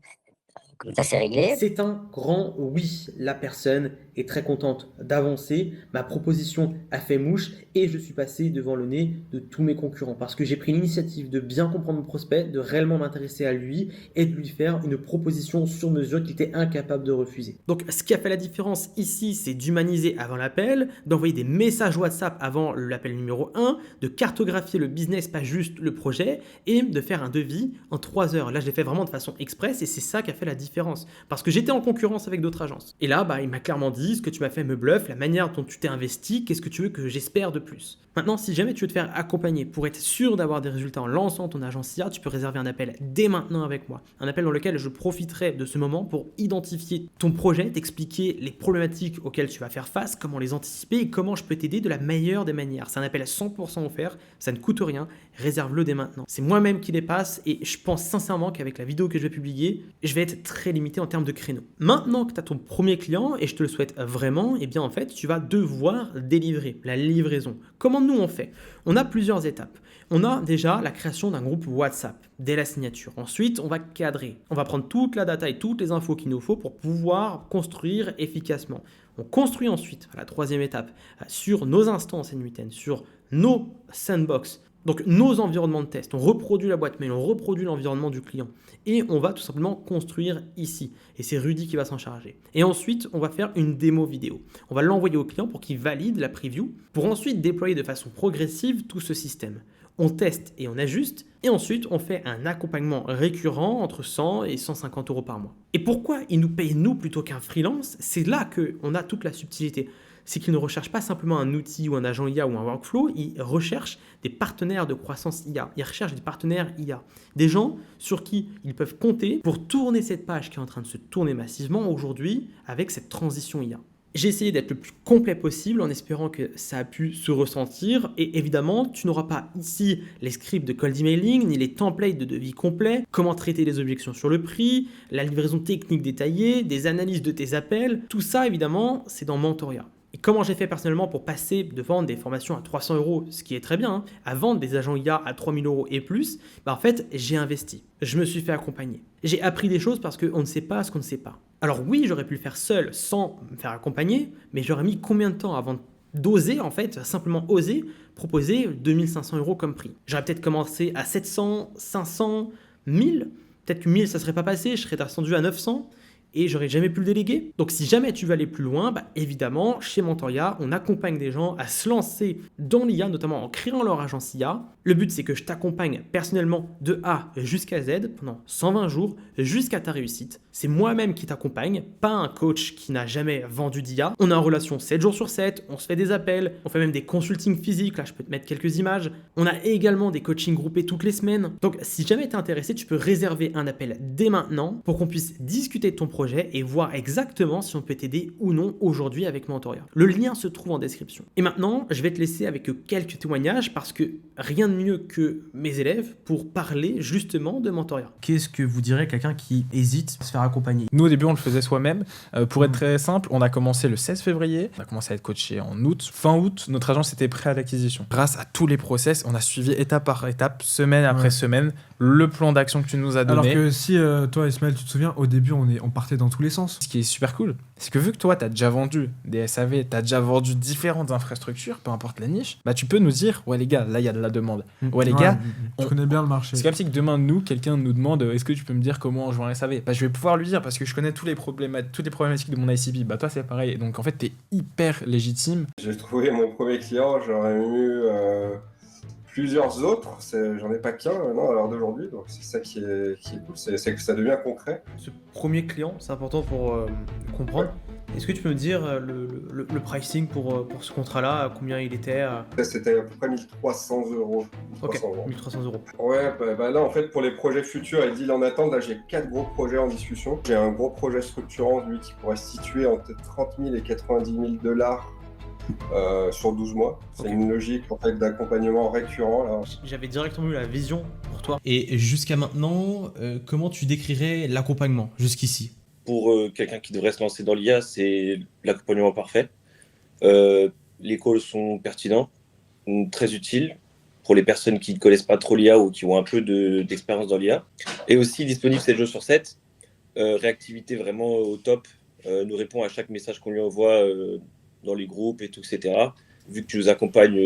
Comme ça, c'est réglé. C'est un grand oui. La personne est très contente d'avancer. Ma proposition a fait mouche et je suis passé devant le nez de tous mes concurrents parce que j'ai pris l'initiative de bien comprendre mon prospect, de réellement m'intéresser à lui et de lui faire une proposition sur mesure qu'il était incapable de refuser. Donc, ce qui a fait la différence ici, c'est d'humaniser avant l'appel, d'envoyer des messages WhatsApp avant l'appel numéro 1, de cartographier le business, pas juste le projet, et de faire un devis en 3 heures. Là, je l'ai fait vraiment de façon express et c'est ça qui a fait la différence. Parce que j'étais en concurrence avec d'autres agences. Et là, il m'a clairement dit, ce que tu m'as fait me bluffe, la manière dont tu t'es investi, qu'est-ce que tu veux que j'espère de plus. Maintenant, si jamais tu veux te faire accompagner pour être sûr d'avoir des résultats en lançant ton agence IA, tu peux réserver un appel dès maintenant avec moi. Un appel dans lequel je profiterai de ce moment pour identifier ton projet, t'expliquer les problématiques auxquelles tu vas faire face, comment les anticiper et comment je peux t'aider de la meilleure des manières. C'est un appel à 100% offert, ça ne coûte rien, réserve-le dès maintenant. C'est moi-même qui les passe et je pense sincèrement qu'avec la vidéo que je vais publier, je vais être très limité en termes de créneaux. Maintenant que tu as ton premier client, et je te le souhaite vraiment, eh bien en fait, tu vas devoir délivrer, la livraison. Comment nous on fait? On a plusieurs étapes. On a déjà la création d'un groupe WhatsApp dès la signature. Ensuite, on va cadrer. On va prendre toute la data et toutes les infos qu'il nous faut pour pouvoir construire efficacement. On construit ensuite, à la troisième étape, sur nos instances N8N, sur nos sandbox, donc nos environnements de test. On reproduit la boîte mail, on reproduit l'environnement du client et on va tout simplement construire ici. Et c'est Rudy qui va s'en charger. Et ensuite, on va faire une démo vidéo. On va l'envoyer au client pour qu'il valide la preview pour ensuite déployer de façon progressive tout ce système. On teste et on ajuste, et ensuite on fait un accompagnement récurrent entre 100 et 150 euros par mois. Et pourquoi ils nous payent nous plutôt qu'un freelance? C'est là qu'on a toute la subtilité. C'est qu'ils ne recherchent pas simplement un outil ou un agent IA ou un workflow, ils recherchent des partenaires de croissance IA. Ils recherchent des partenaires IA. Des gens sur qui ils peuvent compter pour tourner cette page qui est en train de se tourner massivement aujourd'hui avec cette transition IA. J'ai essayé d'être le plus complet possible en espérant que ça a pu se ressentir et évidemment tu n'auras pas ici les scripts de cold emailing ni les templates de devis complets, comment traiter les objections sur le prix, la livraison technique détaillée, des analyses de tes appels, tout ça évidemment c'est dans Mentoria. Et comment j'ai fait personnellement pour passer de vendre des formations à 300 euros, ce qui est très bien, à vendre des agents IA à 3000 euros et plus, en fait, j'ai investi. Je me suis fait accompagner. J'ai appris des choses parce qu'on ne sait pas ce qu'on ne sait pas. Alors oui, j'aurais pu le faire seul sans me faire accompagner, mais j'aurais mis combien de temps avant d'oser, en fait, simplement oser proposer 2500 euros comme prix. J'aurais peut-être commencé à 700, 500, 1000. Peut-être que 1000, ça ne serait pas passé, je serais descendu à 900. Et j'aurais jamais pu le déléguer. Donc si jamais tu veux aller plus loin, évidemment, chez Mentoria, on accompagne des gens à se lancer dans l'IA, notamment en créant leur agence IA. Le but, c'est que je t'accompagne personnellement de A jusqu'à Z pendant 120 jours jusqu'à ta réussite. C'est moi-même qui t'accompagne, pas un coach qui n'a jamais vendu d'IA. On est en relation 7 jours sur 7, on se fait des appels, on fait même des consultings physiques, là je peux te mettre quelques images. On a également des coachings groupés toutes les semaines. Donc si jamais tu es intéressé, tu peux réserver un appel dès maintenant pour qu'on puisse discuter de ton projet et voir exactement si on peut t'aider ou non aujourd'hui avec Mentoria. Le lien se trouve en description. Et maintenant, je vais te laisser avec quelques témoignages parce que rien de mieux que mes élèves pour parler justement de Mentoria. Qu'est-ce que vous direz quelqu'un qui hésite à se faire accompagner? Nous, au début, on le faisait soi-même. Pour être très simple, on a commencé le 16 février. On a commencé à être coaché en août. Fin août, notre agence était prêt à l'acquisition. Grâce à tous les process, on a suivi étape par étape, semaine après semaine, le plan d'action que tu nous as donné. Alors que si toi, Ismaël, tu te souviens, au début, on partait dans tous les sens. Ce qui est super cool, c'est que vu que toi, tu as déjà vendu des SAV, tu as déjà vendu différentes infrastructures, peu importe la niche, tu peux nous dire, ouais les gars, là, il y a de la demande. Ouais les gars, tu connais bien le marché. c'est comme si que demain, quelqu'un nous demande, est-ce que tu peux me dire comment je vends un SAV? Je vais pouvoir lui dire parce que je connais toutes les problématiques de mon ICP. Toi, c'est pareil. Donc, en fait, tu es hyper légitime. J'ai trouvé mon premier client, j'aurais eu plusieurs autres, j'en ai pas qu'un maintenant à l'heure d'aujourd'hui, donc c'est ça qui est cool, c'est que ça devient concret. Ce premier client, c'est important pour comprendre. Est-ce que tu peux me dire le pricing pour ce contrat-là, combien il était C'était à peu près 1300 euros. 1300 Ok, euros. 1300 euros. Ouais, là en fait pour les projets futurs et deals en attente, là j'ai 4 gros projets en discussion. J'ai un gros projet structurant, lui, qui pourrait se situer entre 30 000 et 90 000 dollars sur 12 mois. C'est une logique en fait d'accompagnement récurrent. Là. J'avais directement eu la vision pour toi. Et jusqu'à maintenant, comment tu décrirais l'accompagnement jusqu'ici? Pour quelqu'un qui devrait se lancer dans l'IA, c'est l'accompagnement parfait. Les calls sont pertinents, très utiles. pour les personnes qui ne connaissent pas trop l'IA ou qui ont un peu d'expérience dans l'IA. Et aussi disponible 7 jours sur 7. Réactivité vraiment au top. Nous répond à chaque message qu'on lui envoie dans les groupes et tout, etc. Vu que tu nous accompagnes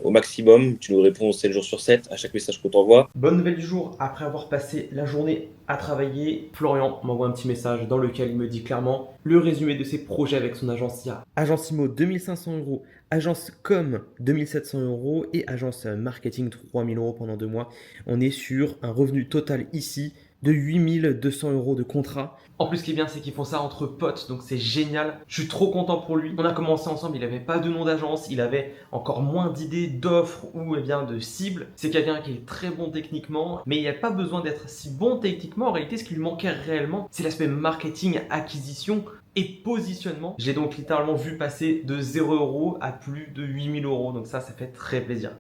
au maximum, tu nous réponds 7 jours sur 7 à chaque message qu'on t'envoie. Bonne nouvelle du jour, après avoir passé la journée à travailler, Florian m'envoie un petit message dans lequel il me dit clairement le résumé de ses projets avec son agence IA. Agence IMO 2500 €, agence com 2700 € et agence marketing 3000 € pendant 2 mois. On est sur un revenu total ici de 8200 € de contrat. En plus, ce qui est bien, c'est qu'ils font ça entre potes, donc c'est génial. Je suis trop content pour lui. On a commencé ensemble, il n'avait pas de nom d'agence, il avait encore moins d'idées, d'offres ou de cibles. C'est quelqu'un qui est très bon techniquement, mais il n'y a pas besoin d'être si bon techniquement. En réalité, ce qui lui manquait réellement, c'est l'aspect marketing, acquisition et positionnement. Je l'ai donc littéralement vu passer de 0 € à plus de 8000 €, donc ça fait très plaisir.